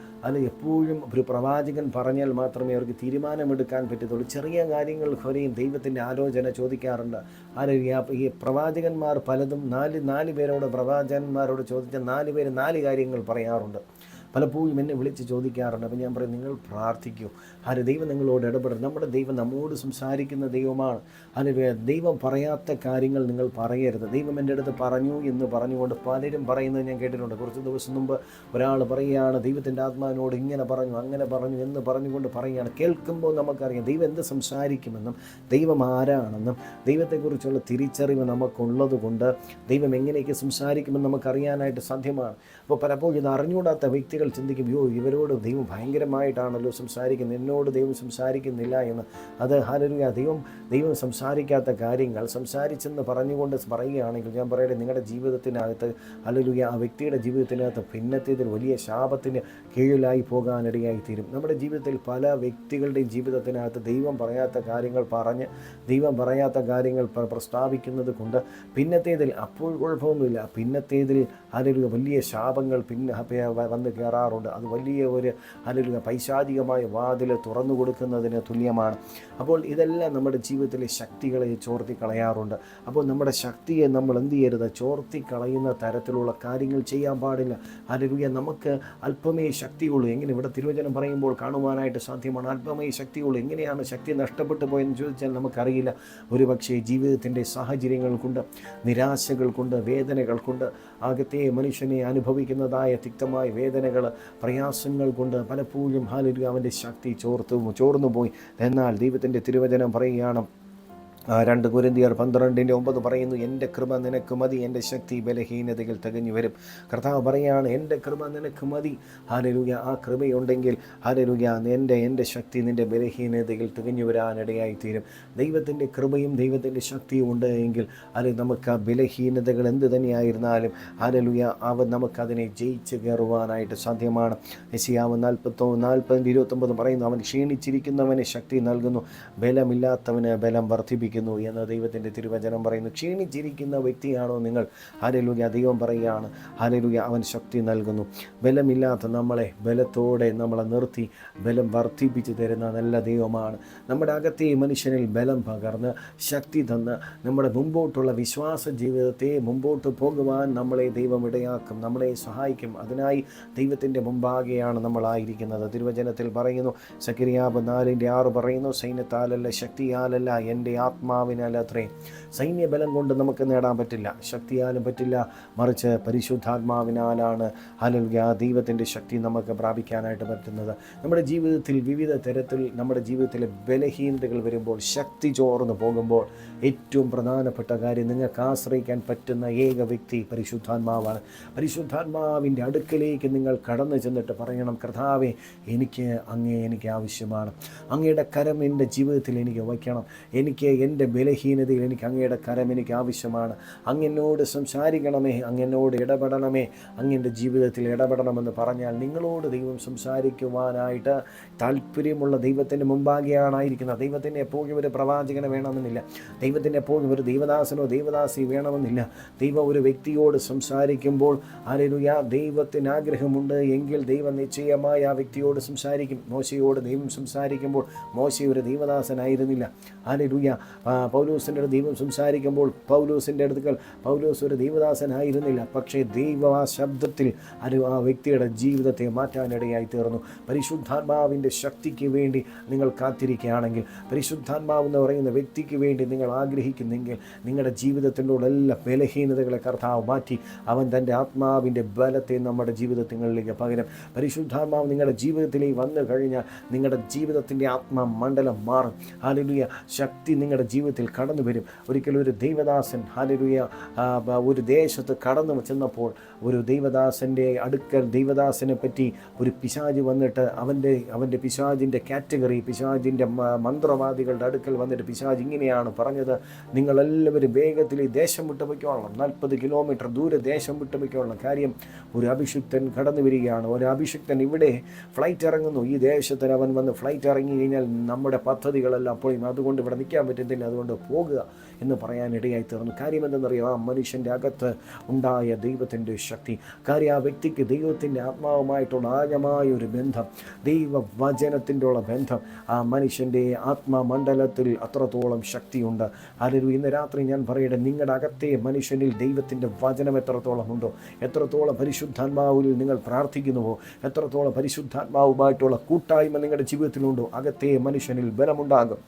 എപ്പോഴും ഒരു പ്രവാചകൻ പറഞ്ഞാൽ മാത്രമേ അവർക്ക് തീരുമാനമെടുക്കാൻ പറ്റത്തുള്ളൂ. ചെറിയ കാര്യങ്ങൾ വരെയും ദൈവത്തിൻ്റെ ആലോചന ചോദിക്കാറുണ്ട്. ഈ പ്രവാചകന്മാർ പലതും നാല് പേരോട് പ്രവാചകന്മാരോട് ചോദിച്ച 4 പേര് 4 കാര്യങ്ങൾ പറയാറുണ്ട്. പലപ്പോഴും എന്നെ വിളിച്ച് ചോദിക്കാറുണ്ട്. അപ്പോൾ ഞാൻ പറയും, നിങ്ങൾ പ്രാർത്ഥിക്കൂ, ദൈവം നിങ്ങളോട് ഇടപെടും. നമ്മുടെ ദൈവം നമ്മോട് സംസാരിക്കുന്ന ദൈവമാണ്. ദൈവം പറയാത്ത കാര്യങ്ങൾ നിങ്ങൾ പറയരുത്. ദൈവം എൻ്റെ അടുത്ത് പറഞ്ഞു എന്ന് പറഞ്ഞുകൊണ്ട് പലരും പറയുന്നത് ഞാൻ കേട്ടിട്ടുണ്ട്. കുറച്ച് ദിവസം മുമ്പ് ഒരാൾ പറയുകയാണ്, ദൈവത്തിൻ്റെ ആത്മാവിനോട് ഇങ്ങനെ പറഞ്ഞു, അങ്ങനെ പറഞ്ഞു എന്ന് പറഞ്ഞുകൊണ്ട് പറയുകയാണ്. കേൾക്കുമ്പോൾ നമുക്കറിയാം ദൈവം എന്ത് സംസാരിക്കുമെന്നും ദൈവം ആരാണെന്നും ദൈവത്തെക്കുറിച്ചുള്ള തിരിച്ചറിവ് നമുക്കുള്ളത് കൊണ്ട് ദൈവം എങ്ങനെയൊക്കെ സംസാരിക്കുമെന്ന് നമുക്കറിയാനായിട്ട് സാധ്യമാണ്. അപ്പോൾ പലപ്പോഴും ഇത് അറിഞ്ഞുകൂടാത്ത വ്യക്തികൾ ചിന്തിക്കും, ഇവരോട് ദൈവം ഭയങ്കരമായിട്ടാണല്ലോ സംസാരിക്കുന്നത്, എന്നോട് ദൈവം സംസാരിക്കുന്നില്ല എന്ന്. അത് ദൈവം സംസാരിക്കാത്ത കാര്യങ്ങൾ സംസാരിച്ചെന്ന് പറഞ്ഞുകൊണ്ട് പറയുകയാണെങ്കിൽ ഞാൻ പറയട്ടെ, നിങ്ങളുടെ ജീവിതത്തിനകത്ത് ഹല്ലേലൂയ ആ വ്യക്തിയുടെ ജീവിതത്തിനകത്ത് പിന്നത്തേതിൽ വലിയ ശാപത്തിന് കീഴിലായി പോകാനിടയായിത്തീരും. നമ്മുടെ ജീവിതത്തിൽ പല വ്യക്തികളുടെയും ജീവിതത്തിനകത്ത് ദൈവം പറയാത്ത കാര്യങ്ങൾ പറഞ്ഞ് ദൈവം പറയാത്ത കാര്യങ്ങൾ പ്രസ്താവിക്കുന്നത് കൊണ്ട് പിന്നത്തേതിൽ അപ്പോൾ കുഴപ്പമൊന്നുമില്ല, പിന്നത്തേതിൽ ഹല്ലേലൂയ വലിയ ശാപങ്ങൾ വന്ന് കയറാറുണ്ട്. അത് വലിയ ഒരു ഹല്ലേലൂയ പൈശാചികമായ വാതിൽ തുറന്നു കൊടുക്കുന്നതിന് തുല്യമാണ്. അപ്പോൾ ഇതെല്ലാം നമ്മുടെ ജീവിതത്തിലെ ശക്തികളെ ചോർത്തി കളയാറുണ്ട്. അപ്പോൾ നമ്മുടെ ശക്തിയെ നമ്മൾ എന്ത് ചെയ്യരുത്? ചോർത്തി കളയുന്ന തരത്തിലുള്ള കാര്യങ്ങൾ ചെയ്യാൻ പാടില്ല. ഹല്ലേലൂയ. നമുക്ക് അല്പമേ ശക്തിയുള്ളൂ. എങ്ങനെ ഇവിടെ തിരുവചനം പറയുമ്പോൾ കാണുവാനായിട്ട് സാധ്യമാണ്. അല്പമേ ശക്തിയുള്ളൂ. എങ്ങനെയാണ് ശക്തി നഷ്ടപ്പെട്ടു പോയെന്ന് ചോദിച്ചാൽ നമുക്കറിയില്ല. ഒരുപക്ഷെ ജീവിതത്തിൻ്റെ സാഹചര്യങ്ങൾ കൊണ്ട്, നിരാശകൾ കൊണ്ട്, വേദനകൾ കൊണ്ട്, അകത്തെ മനുഷ്യനെ അനുഭവിക്കുന്നതായ തിക്തമായ വേദനകൾ, പ്രയാസങ്ങൾ കൊണ്ട് പലപ്പോഴും ഹല്ലേലൂയ അവൻ്റെ ശക്തി ചോർന്നു പോയി. എന്നാൽ ദൈവത്തിൻ്റെ തിരുവചനം പറയുകയാണ്, 2 കൊരിന്ത്യർ 12:9 പറയുന്നു, എൻ്റെ കൃപ നിനക്ക് മതി, എൻ്റെ ശക്തി ബലഹീനതയിൽ തികഞ്ഞു വരും. കർത്താവ് പറയുകയാണ്, എൻ്റെ കൃപ നിനക്ക് മതി. ഹല്ലേലൂയ. ആ കൃപയുണ്ടെങ്കിൽ ഹല്ലേലൂയ എൻ്റെ ശക്തി നിൻ്റെ ബലഹീനതയിൽ തികഞ്ഞു വരാനിടയായിത്തീരും. ദൈവത്തിൻ്റെ കൃപയും ദൈവത്തിൻ്റെ ശക്തിയും ഉണ്ട് എങ്കിൽ അത് നമുക്ക് ആ ബലഹീനതകൾ എന്ത് തന്നെയായിരുന്നാലും ഹല്ലേലൂയ നമുക്കതിനെ ജയിച്ച് കയറുവാനായിട്ട് സാധ്യമാണ്. യെശയ്യാവ് 40:29 പറയുന്നു, അവൻ ക്ഷീണിച്ചിരിക്കുന്നവന് ശക്തി നൽകുന്നു, ബലമില്ലാത്തവന് ബലം വർദ്ധിപ്പിക്കുന്നു എന്ന് ദൈവത്തിൻ്റെ തിരുവചനം പറയുന്നു. ക്ഷീണിച്ചിരിക്കുന്ന വ്യക്തിയാണോ നിങ്ങൾ? ഹല്ലേലൂയ. ദൈവം പറയുകയാണ്, ഹല്ലേലൂയ, അവൻ ശക്തി നൽകുന്നു. ബലമില്ലാത്ത നമ്മളെ ബലത്തോടെ നമ്മളെ നിർത്തി ബലം വർദ്ധിപ്പിച്ച് തരുന്ന നല്ല ദൈവമാണ്. നമ്മുടെ അകത്തെ മനുഷ്യനിൽ ബലം പകർന്ന് ശക്തി തന്ന് നമ്മുടെ മുമ്പോട്ടുള്ള വിശ്വാസ ജീവിതത്തെ മുമ്പോട്ട് പോകുവാൻ നമ്മളെ ദൈവം ഇടയാക്കും, നമ്മളെ സഹായിക്കും. അതിനായി ദൈവത്തിൻ്റെ മുമ്പാകെയാണ് നമ്മളായിരിക്കുന്നത്. തിരുവചനത്തിൽ പറയുന്നു, സഖറിയാവ് 4:6 പറയുന്നു, സൈന്യത്താലല്ല ശക്തിയാലല്ല എൻ്റെ ആത്മാവിനാലത്രേ. സൈന്യബലം കൊണ്ട് നമുക്ക് നേടാൻ പറ്റില്ല, ശക്തിയാലും പറ്റില്ല, മറിച്ച് പരിശുദ്ധാത്മാവിനാലാണ് ഹല്ലേലൂയ ദൈവത്തിൻ്റെ ശക്തി നമുക്ക് പ്രാപിക്കാനായിട്ട് പറ്റുന്നത്. നമ്മുടെ ജീവിതത്തിൽ വിവിധ തരത്തിൽ നമ്മുടെ ജീവിതത്തിലെ ബലഹീനതകൾ വരുമ്പോൾ, ശക്തി ചോർന്നു പോകുമ്പോൾ, ഏറ്റവും പ്രധാനപ്പെട്ട കാര്യം നിങ്ങൾക്ക് ആശ്രയിക്കാൻ പറ്റുന്ന ഏക വ്യക്തി പരിശുദ്ധാത്മാവാണ്. പരിശുദ്ധാത്മാവിൻ്റെ അടുക്കലേക്ക് നിങ്ങൾ കടന്നു ചെന്നിട്ട് പറയണം, കർത്താവേ, എനിക്ക് ആവശ്യമാണ്. അങ്ങയുടെ കരം എൻ്റെ ജീവിതത്തിൽ എനിക്ക് വയ്ക്കണം. എനിക്ക് എൻ്റെ ബലഹീനതയിൽ എനിക്ക് അങ്ങയുടെ കരം എനിക്ക് ആവശ്യമാണ്. അങ്ങെന്നോട് സംസാരിക്കണമേ, അങ്ങെന്നോട് ഇടപെടണമേ, അങ്ങൻ്റെ ജീവിതത്തിൽ ഇടപെടണമെന്ന് പറഞ്ഞാൽ നിങ്ങളോട് ദൈവം സംസാരിക്കുവാനായിട്ട് താല്പര്യമുള്ള ദൈവത്തിൻ്റെ മുമ്പാകെയാണായിരിക്കുന്നത്. ദൈവത്തിന് എപ്പോഴും ഒരു പ്രവാചകനെ വേണമെന്നില്ല, ദൈവത്തിന് എപ്പോഴും ഒരു ദൈവദാസനോ ദൈവദാസി വേണമെന്നില്ല. ദൈവം ഒരു വ്യക്തിയോട് സംസാരിക്കുമ്പോൾ ഹല്ലേലൂയ ദൈവത്തിന് ആഗ്രഹമുണ്ട് എങ്കിൽ ദൈവം നിശ്ചയമായി ആ വ്യക്തിയോട് സംസാരിക്കും. മോശയോട് ദൈവം സംസാരിക്കുമ്പോൾ മോശ ഒരു ദൈവദാസനായിരുന്നില്ല. ഹല്ലേലൂയ. പൗലോസിൻ്റെ ദൈവം സംസാരിക്കുമ്പോൾ പൗലോസിൻ്റെ അടുക്കൽ പൗലോസ് ഒരു ദൈവദാസനായിരുന്നില്ല. പക്ഷേ ദൈവം ആ ശബ്ദത്തിൽ ആ വ്യക്തിയുടെ ജീവിതത്തെ മാറ്റാനിടയായി തീർന്നു. പരിശുദ്ധാത്മാവിൻ്റെ ശക്തിക്ക് വേണ്ടി നിങ്ങൾ കാത്തിരിക്കുകയാണെങ്കിൽ, പരിശുദ്ധാത്മാവ് എന്ന് പറയുന്ന വ്യക്തിക്ക് വേണ്ടി നിങ്ങൾ ആഗ്രഹിക്കുന്നെങ്കിൽ, നിങ്ങളുടെ ജീവിതത്തിൻ്റെ എല്ലാ ബലഹീനതകളെ കർത്താവ് മാറ്റി അവൻ തൻ്റെ ആത്മാവിൻ്റെ ബലത്തെ നമ്മുടെ ജീവിതങ്ങളിലേക്ക് പകരം. പരിശുദ്ധാത്മാവ് നിങ്ങളുടെ ജീവിതത്തിലേക്ക് വന്നു കഴിഞ്ഞാൽ നിങ്ങളുടെ ജീവിതത്തിൻ്റെ ആത്മമണ്ഡലം മാറും. ഹല്ലേലൂയ. ശക്തി നിങ്ങളുടെ ജീവിതത്തിൽ കടന്നു വരും. ഒരിക്കലും ഒരു ദൈവദാസൻ ഹല്ലേലൂയ ഒരു ദേശത്ത് കടന്നു ചെന്നപ്പോൾ ഒരു ദൈവദാസൻ്റെ അടുക്കൽ ദൈവദാസനെ പറ്റി ഒരു പിശാച് വന്നിട്ട് അവൻ്റെ പിശാചിൻ്റെ കാറ്റഗറി, പിശാചിൻ്റെ മന്ത്രവാദികളുടെ അടുക്കൽ വന്നിട്ട് പിശാച് ഇങ്ങനെയാണ് പറഞ്ഞത്, നിങ്ങളെല്ലാവരും വേഗത്തിൽ ഈ ദേശം വിട്ടു വയ്ക്കോളണം, 40 കിലോമീറ്റർ ദൂരെ ദേശം വിട്ടു വയ്ക്കോളണം. കാര്യം ഒരു അഭിഷിക്തൻ കടന്നു വരികയാണ്. ഒരു അഭിഷിക്തൻ ഇവിടെ ഫ്ലൈറ്റ് ഇറങ്ങുന്നു. ഈ ദേശത്തിന് അവൻ വന്ന് ഫ്ലൈറ്റ് ഇറങ്ങി കഴിഞ്ഞാൽ നമ്മുടെ പദ്ധതികളെല്ലാം പോയി, അതുകൊണ്ട് ഇവിടെ നിൽക്കാൻ പറ്റത്തില്ല, അതുകൊണ്ട് പോകുക എന്ന് പറയാനിടയായി തീർന്നു. കാര്യം എന്തെന്നറിയാം? ആ മനുഷ്യൻ്റെ അകത്ത് ഉണ്ടായ ദൈവത്തിൻ്റെ ശക്തി. കാര്യം ആ വ്യക്തിക്ക് ദൈവത്തിൻ്റെ ആത്മാവുമായിട്ടുള്ള ആഴമായ ഒരു ബന്ധം, ദൈവവചനത്തിൻ്റെ ഉള്ള ബന്ധം ആ മനുഷ്യൻ്റെ ആത്മമണ്ഡലത്തിൽ അത്രത്തോളം ശക്തിയുണ്ട്. ഹല്ലേലൂയ. ഇന്ന് രാത്രി ഞാൻ പറയട്ടെ, നിങ്ങളുടെ അകത്തെ മനുഷ്യനിൽ ദൈവത്തിൻ്റെ വചനം എത്രത്തോളം ഉണ്ടോ, എത്രത്തോളം പരിശുദ്ധാത്മാവിൽ നിങ്ങൾ പ്രാർത്ഥിക്കുന്നുവോ, എത്രത്തോളം പരിശുദ്ധാത്മാവുമായിട്ടുള്ള കൂട്ടായ്മ നിങ്ങളുടെ ജീവിതത്തിലുണ്ടോ, അകത്തെ മനുഷ്യനിൽ ബലമുണ്ടാകും.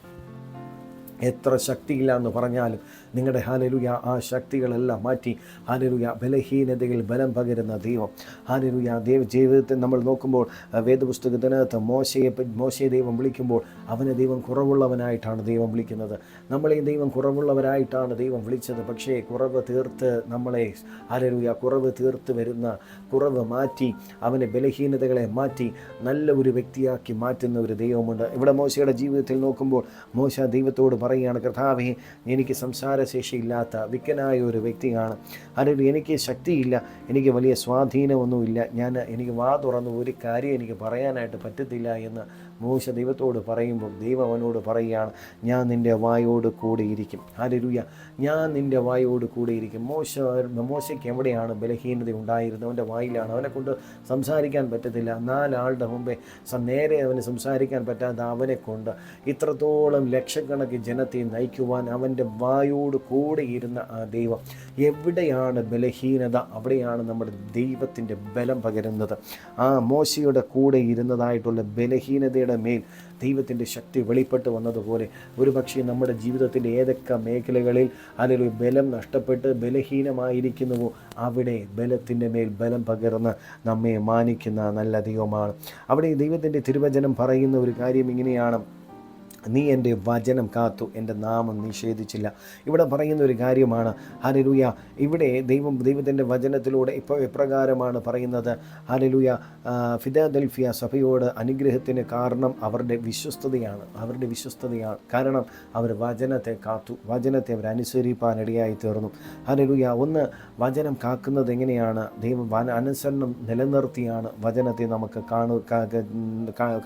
എത്ര ശക്തിയില്ല എന്ന് പറഞ്ഞാലും നിങ്ങളുടെ ഹല്ലേലൂയ ആ ശക്തികളെല്ലാം മാറ്റി ഹല്ലേലൂയ ബലഹീനതയിൽ ബലം പകരുന്ന ദൈവം. ഹല്ലേലൂയ. ജീവിതത്തെ നമ്മൾ നോക്കുമ്പോൾ വേദപുസ്തകത്തിനകത്ത് മോശയെ ദൈവം വിളിക്കുമ്പോൾ അവനെ ദൈവം കുറവുള്ളവനായിട്ടാണ് ദൈവം വിളിക്കുന്നത്. നമ്മളെ ദൈവം കുറവുള്ളവരായിട്ടാണ് ദൈവം വിളിച്ചത്. പക്ഷേ കുറവ് തീർത്ത് നമ്മളെ ഹല്ലേലൂയ കുറവ് തീർത്ത് വരുന്ന കുറവ് മാറ്റി അവനെ ബലഹീനതകളെ മാറ്റി നല്ല ഒരു വ്യക്തിയാക്കി മാറ്റുന്ന ഒരു ദൈവമുണ്ട്. ഇവിടെ മോശയുടെ ജീവിതത്തിൽ നോക്കുമ്പോൾ മോശ ദൈവത്തോട് പറയുകയാണ്, കർത്താവേ, എനിക്ക് സംസാരശേഷിയില്ലാത്ത വിക്കനായ ഒരു വ്യക്തിയാണ്. അല്ലെങ്കിൽ എനിക്ക് ശക്തിയില്ല, എനിക്ക് വലിയ സ്വാധീനമൊന്നുമില്ല, എനിക്ക് വാ തുറന്ന് ഒരു കാര്യം എനിക്ക് പറയാനായിട്ട് പറ്റത്തില്ല എന്ന് മോശ ദൈവത്തോട് പറയുമ്പോൾ ദൈവം അവനോട് പറയുകയാണ്, ഞാൻ നിൻ്റെ വായോട് കൂടിയിരിക്കും. ഹല്ലേലൂയ, ഞാൻ നിൻ്റെ വായോട് കൂടിയിരിക്കും. മോശയ്ക്ക് എവിടെയാണ് ബലഹീനത ഉണ്ടായിരുന്നത്? അവൻ്റെ വായിലാണ്. അവനെക്കൊണ്ട് സംസാരിക്കാൻ പറ്റത്തില്ല. 4 ആളുടെ മുമ്പേ നേരെ അവന് സംസാരിക്കാൻ പറ്റാതെ അവനെ കൊണ്ട് ഇത്രത്തോളം ലക്ഷക്കണക്കിന് ജനത്തെ നയിക്കുവാൻ അവൻ്റെ വായോട് കൂടെ ഇരുന്ന ആ ദൈവം. എവിടെയാണ് ബലഹീനത, അവിടെയാണ് നമ്മുടെ ദൈവത്തിൻ്റെ ബലം പകരുന്നത്. ആ മോശയുടെ കൂടെ ഇരുന്നതായിട്ടുള്ള ബലഹീനതയുടെ മേൽ ദൈവത്തിൻ്റെ ശക്തി വെളിപ്പെട്ട് വന്നതുപോലെ ഒരുപക്ഷെ നമ്മുടെ ജീവിതത്തിൻ്റെ ഏതൊക്കെ മേഖലകളിൽ അല്ലെങ്കിൽ ബലം നഷ്ടപ്പെട്ട് ബലഹീനമായിരിക്കുന്നുവോ അവിടെ ബലത്തിൻ്റെ മേൽ ബലം പകർന്ന് നമ്മെ മാനിക്കുന്ന നല്ല ദൈവമാണ്. അവിടെ ദൈവത്തിൻ്റെ തിരുവചനം പറയുന്ന ഒരു കാര്യം ഇങ്ങനെയാണ്, നീ എൻ്റെ വചനം കാത്തു, എൻ്റെ നാമം നിഷേധിച്ചില്ല. ഇവിടെ പറയുന്ന ഒരു കാര്യമാണ്. ഹല്ലേലൂയ, ഇവിടെ ദൈവത്തിൻ്റെ വചനത്തിലൂടെ ഇപ്പോൾ എപ്രകാരമാണ് പറയുന്നത്? ഹല്ലേലൂയ, ഫിലാദൽഫിയ സഭയോട് അനുഗ്രഹത്തിന് കാരണം അവരുടെ വിശ്വസ്തതയാണ്. കാരണം അവർ വചനത്തെ കാത്തു, വചനത്തെ അവർ അനുസരിപ്പാനിടയായി തീർന്നു. ഹല്ലേലൂയ, ഒന്ന് വചനം കാക്കുന്നത് എങ്ങനെയാണ്? അനുസരണം നിലനിർത്തിയാണ് വചനത്തെ നമുക്ക്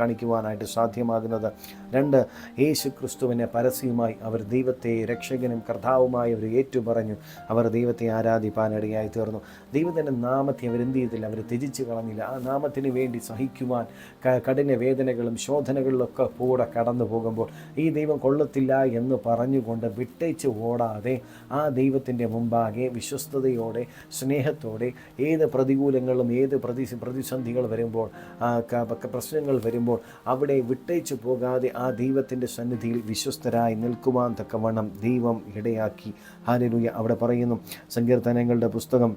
കാണിക്കുവാനായിട്ട് സാധ്യമാകുന്നത്. 2, യേശു ക്രിസ്തുവിനെ പരസ്യമായി അവർ ദൈവത്തെ രക്ഷകനും കർത്താവുമായി അവർ ഏറ്റുപറഞ്ഞു. അവർ ദൈവത്തെ ആരാധിപ്പാനിടയായി തീർന്നു. ദൈവത്തിൻ്റെ നാമത്തെ അവരെന്ത് ചെയ്തില്ല? അവർ ത്യജിച്ച് കളഞ്ഞില്ല. ആ നാമത്തിന് വേണ്ടി സഹിക്കുവാൻ കഠിന വേദനകളും ശോധനകളിലൊക്കെ കൂടെ കടന്നു പോകുമ്പോൾ ഈ ദൈവം കൊള്ളത്തില്ല എന്ന് പറഞ്ഞുകൊണ്ട് വിട്ടേച്ച് ഓടാതെ ആ ദൈവത്തിൻ്റെ മുമ്പാകെ വിശ്വസ്തയോടെ സ്നേഹത്തോടെ ഏത് പ്രതികൂലങ്ങളും ഏത് പ്രതിസന്ധികൾ വരുമ്പോൾ പ്രശ്നങ്ങൾ വരുമ്പോൾ അവിടെ വിട്ടേച്ച് പോകാതെ ആ ദൈവത്തിൻ്റെ സന്നിധിയിൽ വിശ്വസ്തരായി നിൽക്കുവാൻ തക്കവണ്ണം ദൈവം ഇടയാക്കി. ഹല്ലേലൂയ, അവിടെ പറയുന്നു, സങ്കീർത്തനങ്ങളുടെ പുസ്തകം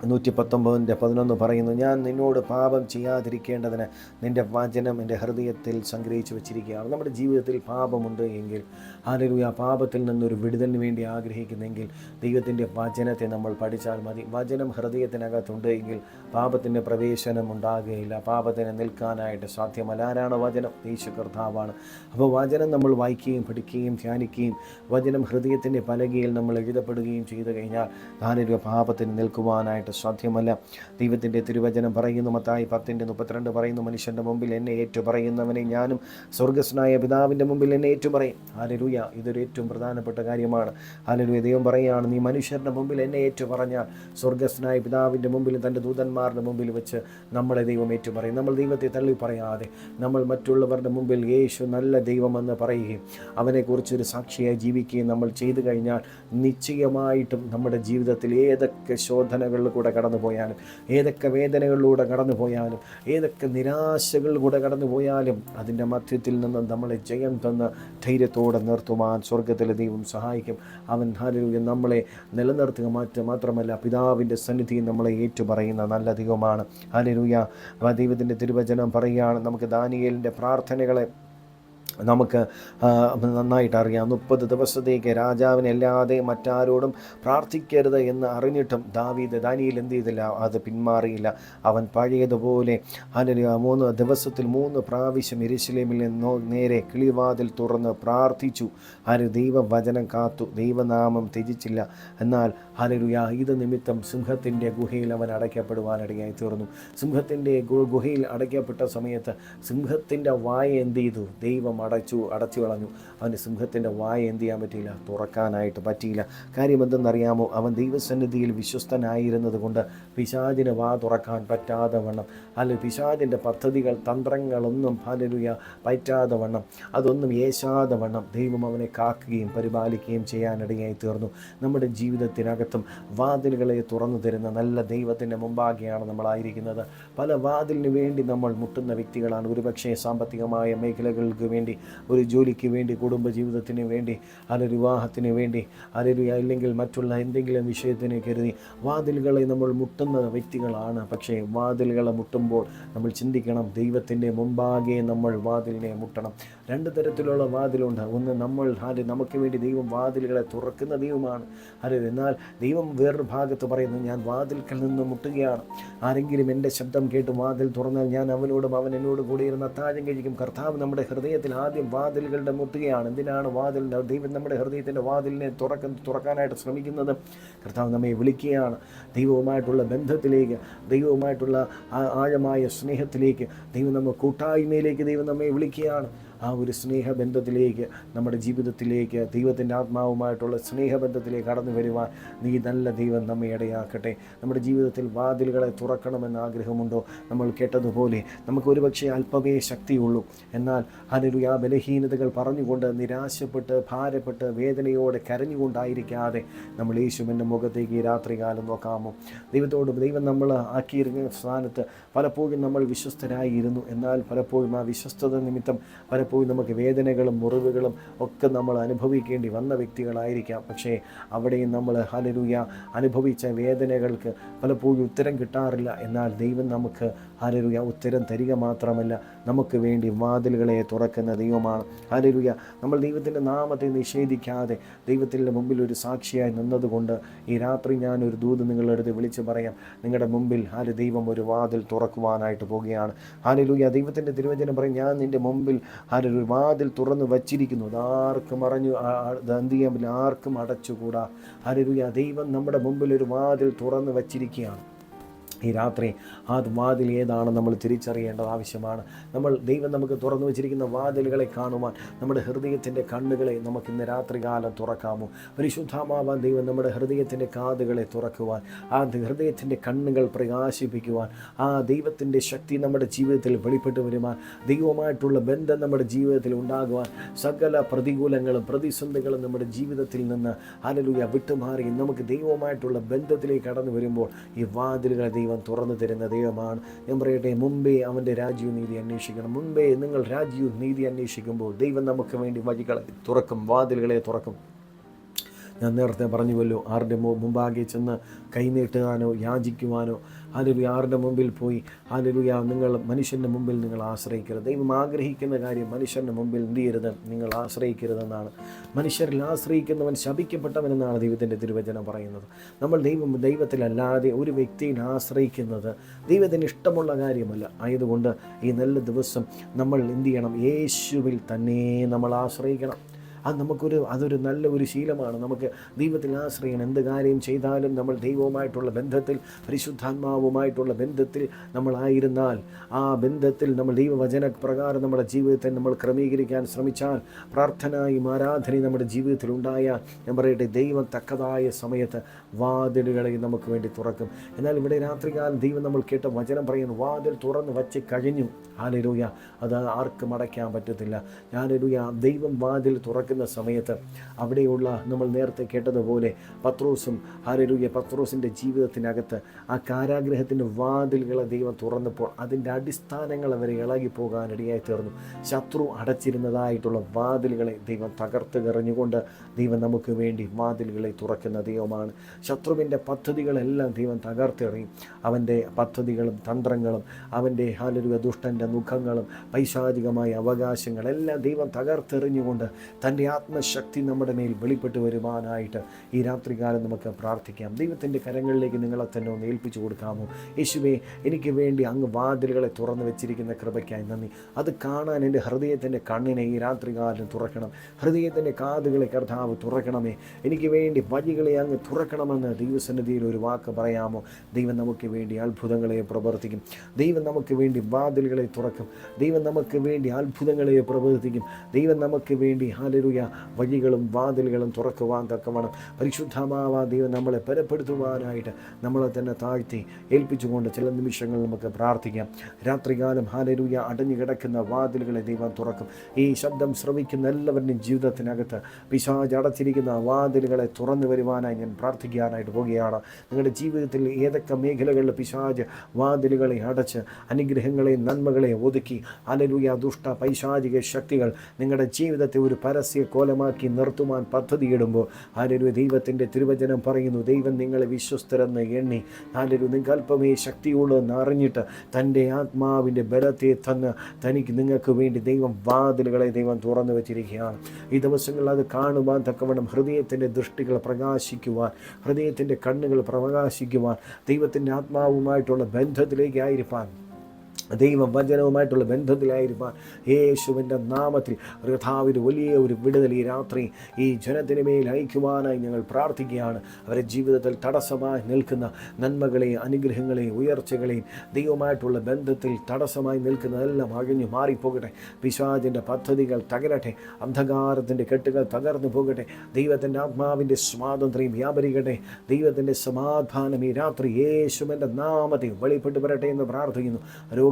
119:11 പറയുന്നു, ഞാൻ നിന്നോട് പാപം ചെയ്യാതിരിക്കേണ്ടതിന് നിൻ്റെ വചനം എൻ്റെ ഹൃദയത്തിൽ സംഗ്രഹിച്ചു വച്ചിരിക്കുകയാണ്. നമ്മുടെ ജീവിതത്തിൽ പാപമുണ്ട് എങ്കിൽ, ഹല്ലേലൂയ, പാപത്തിൽ നിന്നൊരു വിടുതലിന് വേണ്ടി ആഗ്രഹിക്കുന്നെങ്കിൽ ദൈവത്തിൻ്റെ വചനത്തെ നമ്മൾ പഠിച്ചാൽ മതി. വചനം ഹൃദയത്തിനകത്തുണ്ട് എങ്കിൽ പാപത്തിൻ്റെ പ്രവേശനം ഉണ്ടാകുകയില്ല, പാപത്തിന് നിൽക്കാനായിട്ട് സാധ്യമല്ല. ആരാണ് വചനം? യേശു കർത്താവാണ്. അപ്പോൾ വചനം നമ്മൾ വായിക്കുകയും പഠിക്കുകയും ധ്യാനിക്കുകയും വചനം ഹൃദയത്തിൻ്റെ പലകയിൽ നമ്മൾ എഴുതപ്പെടുകയും ചെയ്തു കഴിഞ്ഞാൽ ഹല്ലേലൂയ, പാപത്തിന് നിൽക്കുവാനായിട്ട് സാധ്യമല്ല. ദൈവത്തിൻ്റെ തിരുവചനം പറയുന്നു, മത്തായി 10:32 പറയുന്നു, മനുഷ്യൻ്റെ മുമ്പിൽ എന്നെ ഏറ്റുപറയുന്നവനെ ഞാനും സ്വർഗ്ഗസ്ഥനായ പിതാവിൻ്റെ മുമ്പിൽ എന്നെ ഏറ്റുപറയും. ഹല്ലേലൂയ, ഇതൊരു ഏറ്റവും പ്രധാനപ്പെട്ട കാര്യമാണ്. ഹല്ലേലൂയ, ദൈവം പറയുകയാണ്, നീ മനുഷ്യരുടെ മുമ്പിൽ എന്നെ ഏറ്റുപറഞ്ഞാൽ സ്വർഗ്ഗസ്ഥനായ പിതാവിൻ്റെ മുമ്പിൽ തൻ്റെ ദൂതന്മാരുടെ മുമ്പിൽ വെച്ച് നമ്മുടെ ദൈവം ഏറ്റുപറയും. നമ്മൾ ദൈവത്തെ തള്ളി പറയാതെ നമ്മൾ മറ്റുള്ളവരുടെ മുമ്പിൽ യേശു നല്ല ദൈവമെന്ന് പറയുകയും അവനെക്കുറിച്ചൊരു സാക്ഷിയായി ജീവിക്കുകയും നമ്മൾ ചെയ്തു കഴിഞ്ഞാൽ നിശ്ചയമായിട്ടും നമ്മുടെ ജീവിതത്തിൽ ഏതൊക്കെ ശോധനകളിൽ കൂടെ കടന്നു പോയാലും, ഏതൊക്കെ വേദനകളിലൂടെ കടന്നു പോയാലും, ഏതൊക്കെ നിരാശകളിലൂടെ കടന്നു പോയാലും അതിൻ്റെ മധ്യത്തിൽ നിന്ന് നമ്മളെ ജയം തന്ന് ധൈര്യത്തോടെ നിർത്തുവാൻ സ്വർഗ്ഗത്തിലെ ദൈവം സഹായിക്കും. അവൻ ഹല്ലേലൂയ നമ്മളെ നിലനിർത്തുക മാത്രമല്ല പിതാവിൻ്റെ സന്നിധിയിൽ നമ്മളെ ഏറ്റുപറയുന്ന നല്ല ദൈവമാണ്. ഹല്ലേലൂയ, ദൈവത്തിൻ്റെ തിരുവചനം പറയുകയാണ്, നമുക്ക് ദാനിയേലിൻ്റെ പ്രാർത്ഥനകളെ നമുക്ക് നന്നായിട്ട് അറിയാം. 30 ദിവസത്തേക്ക് രാജാവിനല്ലാതെ മറ്റാരോടും പ്രാർത്ഥിക്കരുത് എന്ന് അറിഞ്ഞിട്ടും ദാനിയേൽ എന്ത് ചെയ്തില്ല? അത് പിന്മാറിയില്ല. അവൻ പഴയതുപോലെ ഹല്ലേലൂയ 3 ദിവസത്തിൽ 3 പ്രാവശ്യം യെരൂശലേമിൽ നിന്ന് നേരെ കിളിവാതിൽ തുറന്ന് പ്രാർത്ഥിച്ചു. ദൈവവചനം കാത്തു, ദൈവനാമം ത്യജിച്ചില്ല. എന്നാൽ ഹല്ലേലൂയ ഇത് നിമിത്തം സിംഹത്തിൻ്റെ ഗുഹയിൽ അവൻ അടയ്ക്കപ്പെടുവാനിടയായി തീർന്നു. സിംഹത്തിൻ്റെ ഗുഹയിൽ അടയ്ക്കപ്പെട്ട സമയത്ത് സിംഹത്തിൻ്റെ വായ എന്ത് ചെയ്തു? ദൈവം അടച്ചു കളഞ്ഞു. അവന് സിംഹത്തിൻ്റെ വായ എന്ത് ചെയ്യാൻ പറ്റിയില്ല? തുറക്കാനായിട്ട് പറ്റിയില്ല. കാര്യം എന്തെന്നറിയാമോ? അവൻ ദൈവസന്നിധിയിൽ വിശ്വസ്തനായിരുന്നത് കൊണ്ട് പിശാചിന് വാ തുറക്കാൻ പറ്റാതെ വണ്ണം, അല്ലെങ്കിൽ പിശാചിൻ്റെ പദ്ധതികൾ തന്ത്രങ്ങളൊന്നും ഹല്ലേലൂയ പറ്റാതെ വണ്ണം, അതൊന്നും ഏശാതെ വണ്ണം ദൈവം അവനെ കാക്കുകയും പരിപാലിക്കുകയും ചെയ്യാനിടയായി തീർന്നു. നമ്മുടെ ജീവിതത്തിനകത്തും വാതിലുകളെ തുറന്നു തരുന്ന നല്ല ദൈവത്തിൻ്റെ മുമ്പാകെയാണ് നമ്മളായിരിക്കുന്നത്. പല വാതിലിന് വേണ്ടി നമ്മൾ മുട്ടുന്ന വ്യക്തികളാണ്. ഒരുപക്ഷെ സാമ്പത്തികമായ മേഖലകൾക്ക് വേണ്ടി, ഒരു ജോലിക്ക് വേണ്ടി, കുടുംബജീവിതത്തിന് വേണ്ടി, അല്ലെങ്കിൽ വിവാഹത്തിന് വേണ്ടി, അല്ലെങ്കിൽ മറ്റുള്ള എന്തെങ്കിലും വിഷയത്തിന് കരുതി വാതിലുകളെ നമ്മൾ മുട്ടുന്ന വ്യക്തികളാണ്. പക്ഷേ വാതിലുകളെ മുട്ടുമ്പോൾ നമ്മൾ ചിന്തിക്കണം, ദൈവത്തിൻ്റെ മുമ്പാകെ നമ്മൾ വാതിലിനെ മുട്ടണം. രണ്ട് തരത്തിലുള്ള വാതിലുണ്ട്. ഒന്ന് നമുക്ക് വേണ്ടി ദൈവം വാതിലുകളെ തുറക്കുന്ന ദൈവമാണ്. എന്നാൽ ദൈവം വേറൊരു ഭാഗത്ത് പറയുന്നത്, ഞാൻ വാതിൽക്കൽ നിന്ന് മുട്ടുകയാണ്. ആരെങ്കിലും എൻ്റെ ശബ്ദം കേട്ട് വാതിൽ തുറന്നാൽ ഞാൻ അവനോടും അവൻ എന്നോട് കൂടി ഇരുന്ന് അത്താഴം കഴിക്കും. കർത്താവ് നമ്മുടെ ഹൃദയത്തിൽ ആദ്യം വാതിലുകളുടെ മുട്ടുകയാണ്. എന്തിനാണ് വാതിലിൻ്റെ ദൈവം നമ്മുടെ ഹൃദയത്തിൻ്റെ വാതിലിനെ തുറക്കാനായിട്ട് ശ്രമിക്കുന്നത്? കർത്താവ് നമ്മെ വിളിക്കുകയാണ് ദൈവവുമായിട്ടുള്ള ബന്ധത്തിലേക്ക്, ദൈവവുമായിട്ടുള്ള ആഴമായ സ്നേഹത്തിലേക്ക്, ദൈവം നമ്മെ കൂട്ടായ്മയിലേക്ക് ദൈവം നമ്മെ വിളിക്കുകയാണ്. ആ ഒരു സ്നേഹബന്ധത്തിലേക്ക്, നമ്മുടെ ജീവിതത്തിലേക്ക്, ദൈവത്തിൻ്റെ ആത്മാവുമായിട്ടുള്ള സ്നേഹബന്ധത്തിലേക്ക് കടന്നു വരുവാൻ നീ നല്ല ദൈവം നമ്മെ ഇടയാക്കട്ടെ. നമ്മുടെ ജീവിതത്തിൽ വാതിലുകളെ തുറക്കണമെന്ന് ആഗ്രഹമുണ്ടോ? നമ്മൾ കേട്ടതുപോലെ നമുക്ക് ഒരുപക്ഷെ അല്പമേ ശക്തിയുള്ളൂ. എന്നാൽ ഹല്ലേലൂയ, ബലഹീനതകൾ പറഞ്ഞുകൊണ്ട് നിരാശപ്പെട്ട് ഭാരപ്പെട്ട് വേദനയോടെ കരഞ്ഞുകൊണ്ടായിരിക്കാതെ നമ്മൾ യേശുവിൻ്റെ മുഖത്തേക്ക് ഈ രാത്രികാലം നോക്കാമോ? ദൈവം നമ്മൾ ആക്കിയിരുന്ന സ്ഥാനത്ത് പലപ്പോഴും നമ്മൾ വിശ്വസ്തരായിരുന്നു. എന്നാൽ പലപ്പോഴും ആ വിശ്വസ്തത നിമിത്തം പലപ്പോഴും നമുക്ക് വേദനകളും മുറിവുകളും ഒക്കെ നമ്മൾ അനുഭവിക്കേണ്ടി വന്ന വ്യക്തികളായിരിക്കാം. പക്ഷേ അവിടെയും നമ്മൾ ഹല്ലേലൂയ അനുഭവിച്ച വേദനകൾക്ക് പലപ്പോഴും ഉത്തരം കിട്ടാറില്ല. എന്നാൽ ദൈവം നമുക്ക് ഹല്ലേലൂയ ഉത്തരം തരിക മാത്രമല്ല, നമുക്ക് വേണ്ടി വാതിലുകളെ തുറക്കുന്ന ദൈവമാണ്. ഹല്ലേലൂയ, നമ്മൾ ദൈവത്തിൻ്റെ നാമത്തെ നിഷേധിക്കാതെ ദൈവത്തിൻ്റെ മുമ്പിൽ ഒരു സാക്ഷിയായി നിന്നതുകൊണ്ട് ഈ രാത്രി ഞാനൊരു ദൂത് നിങ്ങളുടെ അടുത്ത് വിളിച്ച് പറയാം. നിങ്ങളുടെ മുമ്പിൽ ദൈവം ഒരു വാതിൽ തുറക്കുവാനായിട്ട് പോവുകയാണ്. ഹല്ലേലൂയ, ദൈവത്തിൻ്റെ തിരുവചനം പറയും, ഞാൻ നിൻ്റെ മുമ്പിൽ ഒരു വാതിൽ തുറന്ന് വച്ചിരിക്കുന്നു, അതാർക്കും ആർക്കും അടച്ചുകൂടാ. ഹല്ലേലൂയ, ദൈവം നമ്മുടെ മുമ്പിൽ ഒരു വാതിൽ തുറന്ന് വച്ചിരിക്കുകയാണ്. ഈ രാത്രി ആ വാതിൽ ഏതാണെന്ന് നമ്മൾ തിരിച്ചറിയേണ്ടത് ആവശ്യമാണ്. ദൈവം നമുക്ക് തുറന്നു വച്ചിരിക്കുന്ന വാതിലുകളെ കാണുവാൻ നമ്മുടെ ഹൃദയത്തിൻ്റെ കണ്ണുകളെ നമുക്ക് ഇന്ന് രാത്രികാലം തുറക്കാമോ? പരിശുദ്ധാത്മാവാൻ ദൈവം നമ്മുടെ ഹൃദയത്തിൻ്റെ കാതുകളെ തുറക്കുവാൻ, ആ ഹൃദയത്തിൻ്റെ കണ്ണുകൾ പ്രകാശിപ്പിക്കുവാൻ, ആ ദൈവത്തിൻ്റെ ശക്തി നമ്മുടെ ജീവിതത്തിൽ വെളിപ്പെട്ട് വരുവാൻ, ദൈവവുമായിട്ടുള്ള ബന്ധം നമ്മുടെ ജീവിതത്തിൽ ഉണ്ടാകുവാൻ, സകല പ്രതികൂലങ്ങളും പ്രതിസന്ധികളും നമ്മുടെ ജീവിതത്തിൽ നിന്ന് ഹല്ലേലൂയ വിട്ടുമാറി നമുക്ക് ദൈവവുമായിട്ടുള്ള ബന്ധത്തിലേക്ക് കടന്നു വരുമ്പോൾ ഈ വാതിലുകളെ ദൈവം തുറന്നു തരുന്ന ദൈവമാണ്. ഞാൻ പറയട്ടെ, മുമ്പേ അവൻ്റെ രാജ്യവും നീതി അന്വേഷിക്കണം. മുമ്പേ നിങ്ങൾ രാജ്യവും നീതി അന്വേഷിക്കുമ്പോൾ ദൈവം നമുക്ക് വേണ്ടി വഴികളെ തുറക്കും, വാതിലുകളെ തുറക്കും. ഞാൻ നേരത്തെ പറഞ്ഞുവല്ലോ, ആരുടെ മുമ്പാകെ ചെന്ന് കൈനീട്ടുവാനോ യാചിക്കുവാനോ, ഹല്ലേലൂയ, ആരുടെ മുമ്പിൽ പോയി ഹല്ലേലൂയ നിങ്ങൾ മനുഷ്യൻ്റെ മുമ്പിൽ നിങ്ങൾ ആശ്രയിക്കരുത്. ദൈവം ആഗ്രഹിക്കുന്ന കാര്യം മനുഷ്യൻ്റെ മുമ്പിൽ എന്ത് ചെയ്യരുത്, നിങ്ങൾ ആശ്രയിക്കരുതെന്നാണ്. മനുഷ്യരിൽ ആശ്രയിക്കുന്നവൻ ശപിക്കപ്പെട്ടവനെന്നാണ് ദൈവത്തിൻ്റെ തിരുവചനം പറയുന്നത്. നമ്മൾ ദൈവത്തിലല്ലാതെ ഒരു വ്യക്തിയിൽ ആശ്രയിക്കുന്നത് ദൈവത്തിന് ഇഷ്ടമുള്ള കാര്യമല്ല. ആയതുകൊണ്ട് ഈ നല്ല ദിവസം നമ്മൾ എന്ത് ചെയ്യണം? യേശുവിൽ തന്നെ നമ്മൾ ആശ്രയിക്കണം. അതൊരു നല്ല ഒരു ശീലമാണ്. നമുക്ക് ദൈവത്തിൽ ആശ്രയിക്കണം. എന്ത് കാര്യം ചെയ്താലും നമ്മൾ ദൈവവുമായിട്ടുള്ള ബന്ധത്തിൽ, പരിശുദ്ധാത്മാവുമായിട്ടുള്ള ബന്ധത്തിൽ നമ്മളായിരുന്നാൽ, ആ ബന്ധത്തിൽ നമ്മൾ ദൈവവചന പ്രകാരം നമ്മുടെ ജീവിതത്തെ നമ്മൾ ക്രമീകരിക്കാൻ ശ്രമിച്ചാൽ, പ്രാർത്ഥനയും ആരാധനയും നമ്മുടെ ജീവിതത്തിൽ ഉണ്ടായാൽ, ഞാൻ പറയട്ടെ, ദൈവം തക്കതായ സമയത്ത് വാതിലുകളെ നമുക്ക് വേണ്ടി തുറക്കും. എന്നാൽ ഇവിടെ രാത്രികാലം ദൈവം നമ്മൾ കേട്ട വചനം പറയുന്നു, വാതിൽ തുറന്ന് വച്ച് കഴിഞ്ഞു. ഹല്ലേലൂയ, അത് ആർക്കും അടയ്ക്കാൻ പറ്റത്തില്ല. ഹല്ലേലൂയ, ദൈവം വാതിൽ തുറക്കുന്ന സമയത്ത് അവിടെയുള്ള നമ്മൾ നേരത്തെ കേട്ടതുപോലെ പത്രോസിൻ്റെ ജീവിതത്തിനകത്ത് ആ കാരാഗ്രഹത്തിൻ്റെ വാതിലുകളെ ദൈവം തുറന്നപ്പോൾ അതിൻ്റെ അടിസ്ഥാനങ്ങൾ അവരെ ഇളകിപ്പോകാനിടയായി തീർന്നു. ശത്രു അടച്ചിരുന്നതായിട്ടുള്ള വാതിലുകളെ ദൈവം തകർത്തെറിഞ്ഞുകൊണ്ട് ദൈവം നമുക്ക് വേണ്ടി വാതിലുകളെ തുറക്കുന്ന ദൈവമാണ്. ശത്രുവിൻ്റെ പദ്ധതികളെല്ലാം ദൈവം തകർത്തെറിയും. അവൻ്റെ പദ്ധതികളും തന്ത്രങ്ങളും അവൻ്റെ ഹല്ലേലൂയ ദുഷ്ടൻ്റെ മുഖങ്ങളും പൈശാചികമായ അവകാശങ്ങളെല്ലാം ദൈവം തകർത്തെറിഞ്ഞുകൊണ്ട് തൻ്റെ ആത്മശക്തി നമ്മുടെ മേൽ വെളിപ്പെട്ട് വരുവാനായിട്ട് ഈ രാത്രികാലം നമുക്ക് പ്രാർത്ഥിക്കാം. ദൈവത്തിൻ്റെ കരങ്ങളിലേക്ക് നിങ്ങളെ തന്നെ ഒന്ന് ഏൽപ്പിച്ചു കൊടുക്കാമോ? യേശുവേ, എനിക്ക് വേണ്ടി അങ്ങ് വാതിലുകളെ തുറന്നു വെച്ചിരിക്കുന്ന കൃപയ്ക്കായി നന്ദി. അത് കാണാൻ എൻ്റെ ഹൃദയത്തിൻ്റെ കണ്ണിനെ ഈ രാത്രികാലം തുറക്കണം. ഹൃദയത്തിൻ്റെ കാതുകളെ കർത്താവ് തുറക്കണമേ. എനിക്ക് വേണ്ടി വഴികളെ അങ്ങ് തുറക്കണമെന്ന് ദൈവസന്നിധിയിൽ ഒരു വാക്ക് പറയാമോ? ദൈവം നമുക്ക് വേണ്ടി അത്ഭുതങ്ങളെ പ്രവർത്തിക്കും. ദൈവം നമുക്ക് വേണ്ടി വാതിലുകളെ തുറക്കും. ദൈവം നമുക്ക് വേണ്ടി അത്ഭുതങ്ങളെ പ്രവർത്തിക്കും. ദൈവം നമുക്ക് വേണ്ടി ഹല്ലേലൂയ വഴികളും വാതിലുകളും തുറക്കുവാൻ തക്കവണ്ണം പരിശുദ്ധമാവാ ദൈവം നമ്മളെ ബലപ്പെടുത്തുവാനായിട്ട് നമ്മളെ തന്നെ താഴ്ത്തി ഏൽപ്പിച്ചുകൊണ്ട് ചില നിമിഷങ്ങൾ നമുക്ക് പ്രാർത്ഥിക്കാം. രാത്രികാലം ഹല്ലേലൂയ അടഞ്ഞു കിടക്കുന്ന വാതിലുകളെ ദൈവം തുറക്കും. ഈ ശബ്ദം ശ്രവിക്കുന്ന എല്ലാവരുടെയും ജീവിതത്തിനകത്ത് പിശാച് അടച്ചിരിക്കുന്ന വാതിലുകളെ തുറന്നു വരുവാനായി ഞാൻ പ്രാർത്ഥിക്കാനായിട്ട് പോവുകയാണ്. നിങ്ങളുടെ ജീവിതത്തിൽ ഏതൊക്കെ മേഖലകളിൽ പിശാച് വാതിലുകളെ അടച്ച് അനുഗ്രഹങ്ങളെ നന്മകളെ ഒതുക്കി ഹല്ലേലൂയ ദുഷ്ട പൈശാചിക ശക്തികൾ നിങ്ങളുടെ ജീവിതത്തെ ഒരു പരസ്യ പരസ്യ കോലമാക്കി നിർത്തുവാൻ പദ്ധതിയിടുമ്പോൾ ആരൊരു ദൈവത്തിൻ്റെ തിരുവചനം പറയുന്നു, ദൈവം നിങ്ങളെ വിശ്വസ്തരെന്ന് എണ്ണി ആരൊരു നിങ്ങൾക്ക് അല്പമേ ശക്തിയുള്ളതെന്ന് അറിഞ്ഞിട്ട് തൻ്റെ ആത്മാവിൻ്റെ ബലത്തെ തന്ന് നിങ്ങൾക്ക് വേണ്ടി ദൈവം വാതിലുകളെ ദൈവം തുറന്നു വെച്ചിരിക്കുകയാണ്. ഈ ദിവസങ്ങളിൽ അത് കാണുവാൻ തക്കവണ്ണം ഹൃദയത്തിൻ്റെ ദൃഷ്ടികൾ പ്രകാശിക്കുവാൻ, ഹൃദയത്തിൻ്റെ കണ്ണുകൾ പ്രകാശിക്കുവാൻ, ദൈവത്തിൻ്റെ ആത്മാവുമായിട്ടുള്ള ബന്ധത്തിലേക്കായിരിക്കാൻ, ദൈവവചനവുമായിട്ടുള്ള ബന്ധത്തിലായിരിക്കാൻ യേശുവിൻ്റെ നാമത്തിൽ കർത്താവിൻ്റെ വലിയ ഒരു വിടുതൽ ഈ രാത്രി ഈ ജനത്തിന് മേൽ അയക്കുവാനായി ഞങ്ങൾ പ്രാർത്ഥിക്കുകയാണ്. അവരുടെ ജീവിതത്തിൽ തടസ്സമായി നിൽക്കുന്ന നന്മകളെയും അനുഗ്രഹങ്ങളെയും ഉയർച്ചകളെയും ദൈവമായിട്ടുള്ള ബന്ധത്തിൽ തടസ്സമായി നിൽക്കുന്നതെല്ലാം അഴിഞ്ഞു മാറിപ്പോകട്ടെ. പിശാചിൻ്റെ പദ്ധതികൾ തകരട്ടെ, അന്ധകാരത്തിൻ്റെ കെട്ടുകൾ തകർന്നു പോകട്ടെ. ദൈവത്തിൻ്റെ ആത്മാവിൻ്റെ സ്വാതന്ത്ര്യം വ്യാപരിക്കട്ടെ. ദൈവത്തിൻ്റെ സമാധാനം ഈ രാത്രി യേശുവിൻ്റെ നാമത്തിൽ വെളിപ്പെട്ടു വരട്ടെ എന്ന് പ്രാർത്ഥിക്കുന്നു.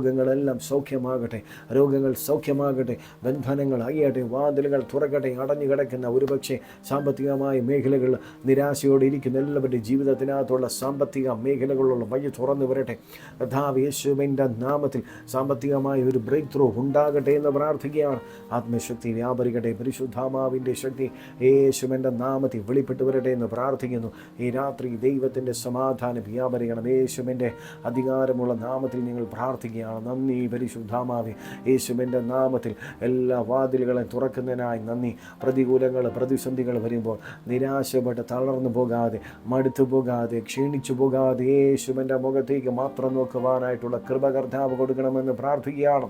രോഗങ്ങളെല്ലാം സൗഖ്യമാകട്ടെ, രോഗങ്ങൾ സൗഖ്യമാകട്ടെ, ബന്ധനങ്ങൾ അയ്യട്ടെ, വാതിലുകൾ തുറക്കട്ടെ. അടഞ്ഞു കിടക്കുന്ന ഒരുപക്ഷെ സാമ്പത്തികമായ മേഖലകൾ നിരാശയോടെ ഇരിക്കുന്ന എല്ലാവരുടെയും ജീവിതത്തിനകത്തുള്ള സാമ്പത്തിക മേഖലകളുള്ള വഴി തുറന്നു വരട്ടെ. കർത്താവ് യേശുവിൻ്റെ നാമത്തിൽ സാമ്പത്തികമായ ഒരു ബ്രേക്ക് ത്രൂ ഉണ്ടാകട്ടെ എന്ന് പ്രാർത്ഥിക്കുകയാണ്. ആത്മശക്തി വ്യാപരിക്കട്ടെ, പരിശുദ്ധാത്മാവിൻ്റെ ശക്തി യേശുവിൻ്റെ നാമത്തിൽ വെളിപ്പെട്ടു വരട്ടെ എന്ന് പ്രാർത്ഥിക്കുന്നു. ഈ രാത്രി ദൈവത്തിൻ്റെ സമാധാനം വ്യാപരിക്കണം. യേശുവിൻ്റെ അധികാരമുള്ള നാമത്തിൽ നിങ്ങൾ പ്രാർത്ഥിക്കുകയാണ്. നന്ദി പരിശുദ്ധാത്മാവേ, യേശുവിൻ്റെ നാമത്തിൽ എല്ലാ വാതിലുകളെ തുറക്കുന്നതിനായി നന്ദി. പ്രതികൂലങ്ങൾ പ്രതിസന്ധികൾ വരുമ്പോൾ നിരാശപ്പെട്ട് തളർന്നു പോകാതെ, മടുത്തു പോകാതെ, ക്ഷീണിച്ചു പോകാതെ യേശുവിൻ്റെ മുഖത്തേക്ക് മാത്രം നോക്കുവാനായിട്ടുള്ള കൃപ കർത്താവ് കൊടുക്കണമെന്ന് പ്രാർത്ഥിക്കുകയാണ്.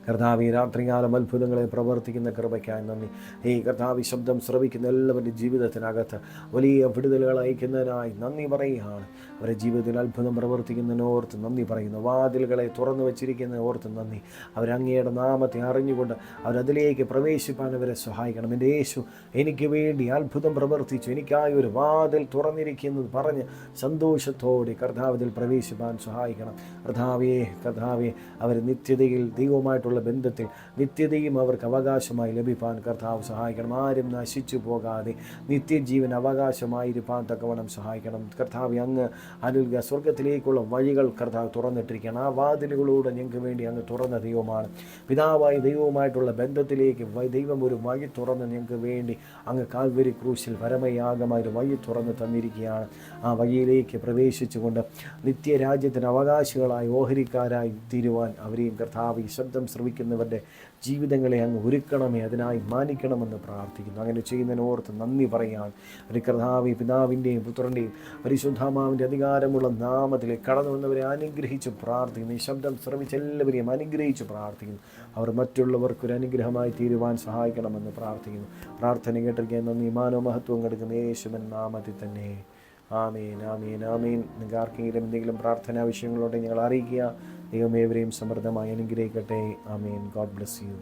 കർത്താവ് ഈ രാത്രികാലം അത്ഭുതങ്ങളെ പ്രവർത്തിക്കുന്ന കൃപയ്ക്കായി നന്ദി. ഈ കർത്താവ് ശബ്ദം ശ്രവിക്കുന്ന എല്ലാവരുടെയും ജീവിതത്തിനകത്ത് വലിയ വിടുതലുകൾ അയക്കുന്നതിനായി നന്ദി പറയുകയാണ്. അവരുടെ ജീവിതത്തിൽ അത്ഭുതം പ്രവർത്തിക്കുന്നതിനോർത്ത് നന്ദി പറയുന്നു. വാതിലുകളെ തുറന്നു വച്ചിരിക്കുന്നതിനോർത്ത് നന്ദി. അവരങ്ങയുടെ നാമത്തെ അറിഞ്ഞുകൊണ്ട് അവരതിലേക്ക് പ്രവേശിപ്പാൻ അവരെ സഹായിക്കണം. എൻ്റെ യേശു എനിക്ക് വേണ്ടി അത്ഭുതം പ്രവർത്തിച്ചു, എനിക്കായി ഒരു വാതിൽ തുറന്നിരിക്കുന്നത് പറഞ്ഞ് സന്തോഷത്തോടെ കർത്താവിൽ പ്രവേശിപ്പാൻ സഹായിക്കണം. കർത്താവേ അവർ നിത്യതയിൽ ദൈവമായിട്ടുള്ള ബന്ധത്തിൽ നിത്യതയും അവർക്ക് അവകാശമായി ലഭിപ്പാൻ കർത്താവ് സഹായിക്കണം. ആരും നശിച്ചു പോകാതെ നിത്യജീവൻ അവകാശമായിരിക്കാൻ തക്കവണ്ണം സഹായിക്കണം. കർത്താവ് അങ്ങ് അനുൽക സ്വർഗത്തിലേക്കുള്ള വഴികൾ കർത്താവ് തുറന്നിട്ടിരിക്കുകയാണ്. ആ വാതിലുകളോട് ഞങ്ങൾക്ക് വേണ്ടി അങ്ങ് തുറന്ന ദൈവമാണ്. പിതാവായി ദൈവവുമായിട്ടുള്ള ബന്ധത്തിലേക്ക് ദൈവം ഒരു വഴി തുറന്ന് ഞങ്ങൾക്ക് വേണ്ടി അങ്ങ് കാൽവരി ക്രൂശിൽ പരമയാഗമായ ഒരു വഴി തുറന്ന് തന്നിരിക്കുകയാണ്. ആ വഴിയിലേക്ക് പ്രവേശിച്ചുകൊണ്ട് നിത്യരാജ്യത്തിന് അവകാശികളായി ഓഹരിക്കാരായി തീരുവാൻ അവരെയും കർത്താവ് ഈ ശബ്ദം ശ്രവിക്കുന്നവരുടെ ജീവിതങ്ങളെ അങ്ങ് ഒരുക്കണമേ, അതിനായി മാനിക്കണമെന്ന് പ്രാർത്ഥിക്കുന്നു. അങ്ങനെ ചെയ്യുന്നതിനോർത്ത് നന്ദി പറയുകയാണ്. ഒരു കർത്താവ് പിതാവിൻ്റെയും പുത്രൻ്റെയും പരിശുദ്ധാത്മാവിൻ്റെ അധികാരമുള്ള നാമത്തിലേക്ക് കടന്നു വന്നവരെ അനുഗ്രഹിച്ച് പ്രാർത്ഥിക്കുന്നു. ഈ ശബ്ദം ശ്രമിച്ച് എല്ലാവരെയും അനുഗ്രഹിച്ച് പ്രാർത്ഥിക്കുന്നു. അവർ മറ്റുള്ളവർക്കൊരു അനുഗ്രഹമായി തീരുവാൻ സഹായിക്കണമെന്ന് പ്രാർത്ഥിക്കുന്നു. പ്രാർത്ഥന കേട്ടിരിക്കാൻ നന്ദി. മാനവമഹത്വം കൊടുക്കുന്ന യേശുവിൻ നാമത്തിൽ തന്നെ. ആമേൻ, ആമേൻ, ആമേൻ. നിങ്ങൾക്ക് ആർക്കെങ്കിലും എന്തെങ്കിലും പ്രാർത്ഥനാ വിഷയങ്ങളോടെ ഞങ്ങൾ അറിയിക്കുക. ദൈവം ഏവരെയും സമൃദ്ധമായി അനുഗ്രഹിക്കട്ടെ. ആമേൻ. God bless U.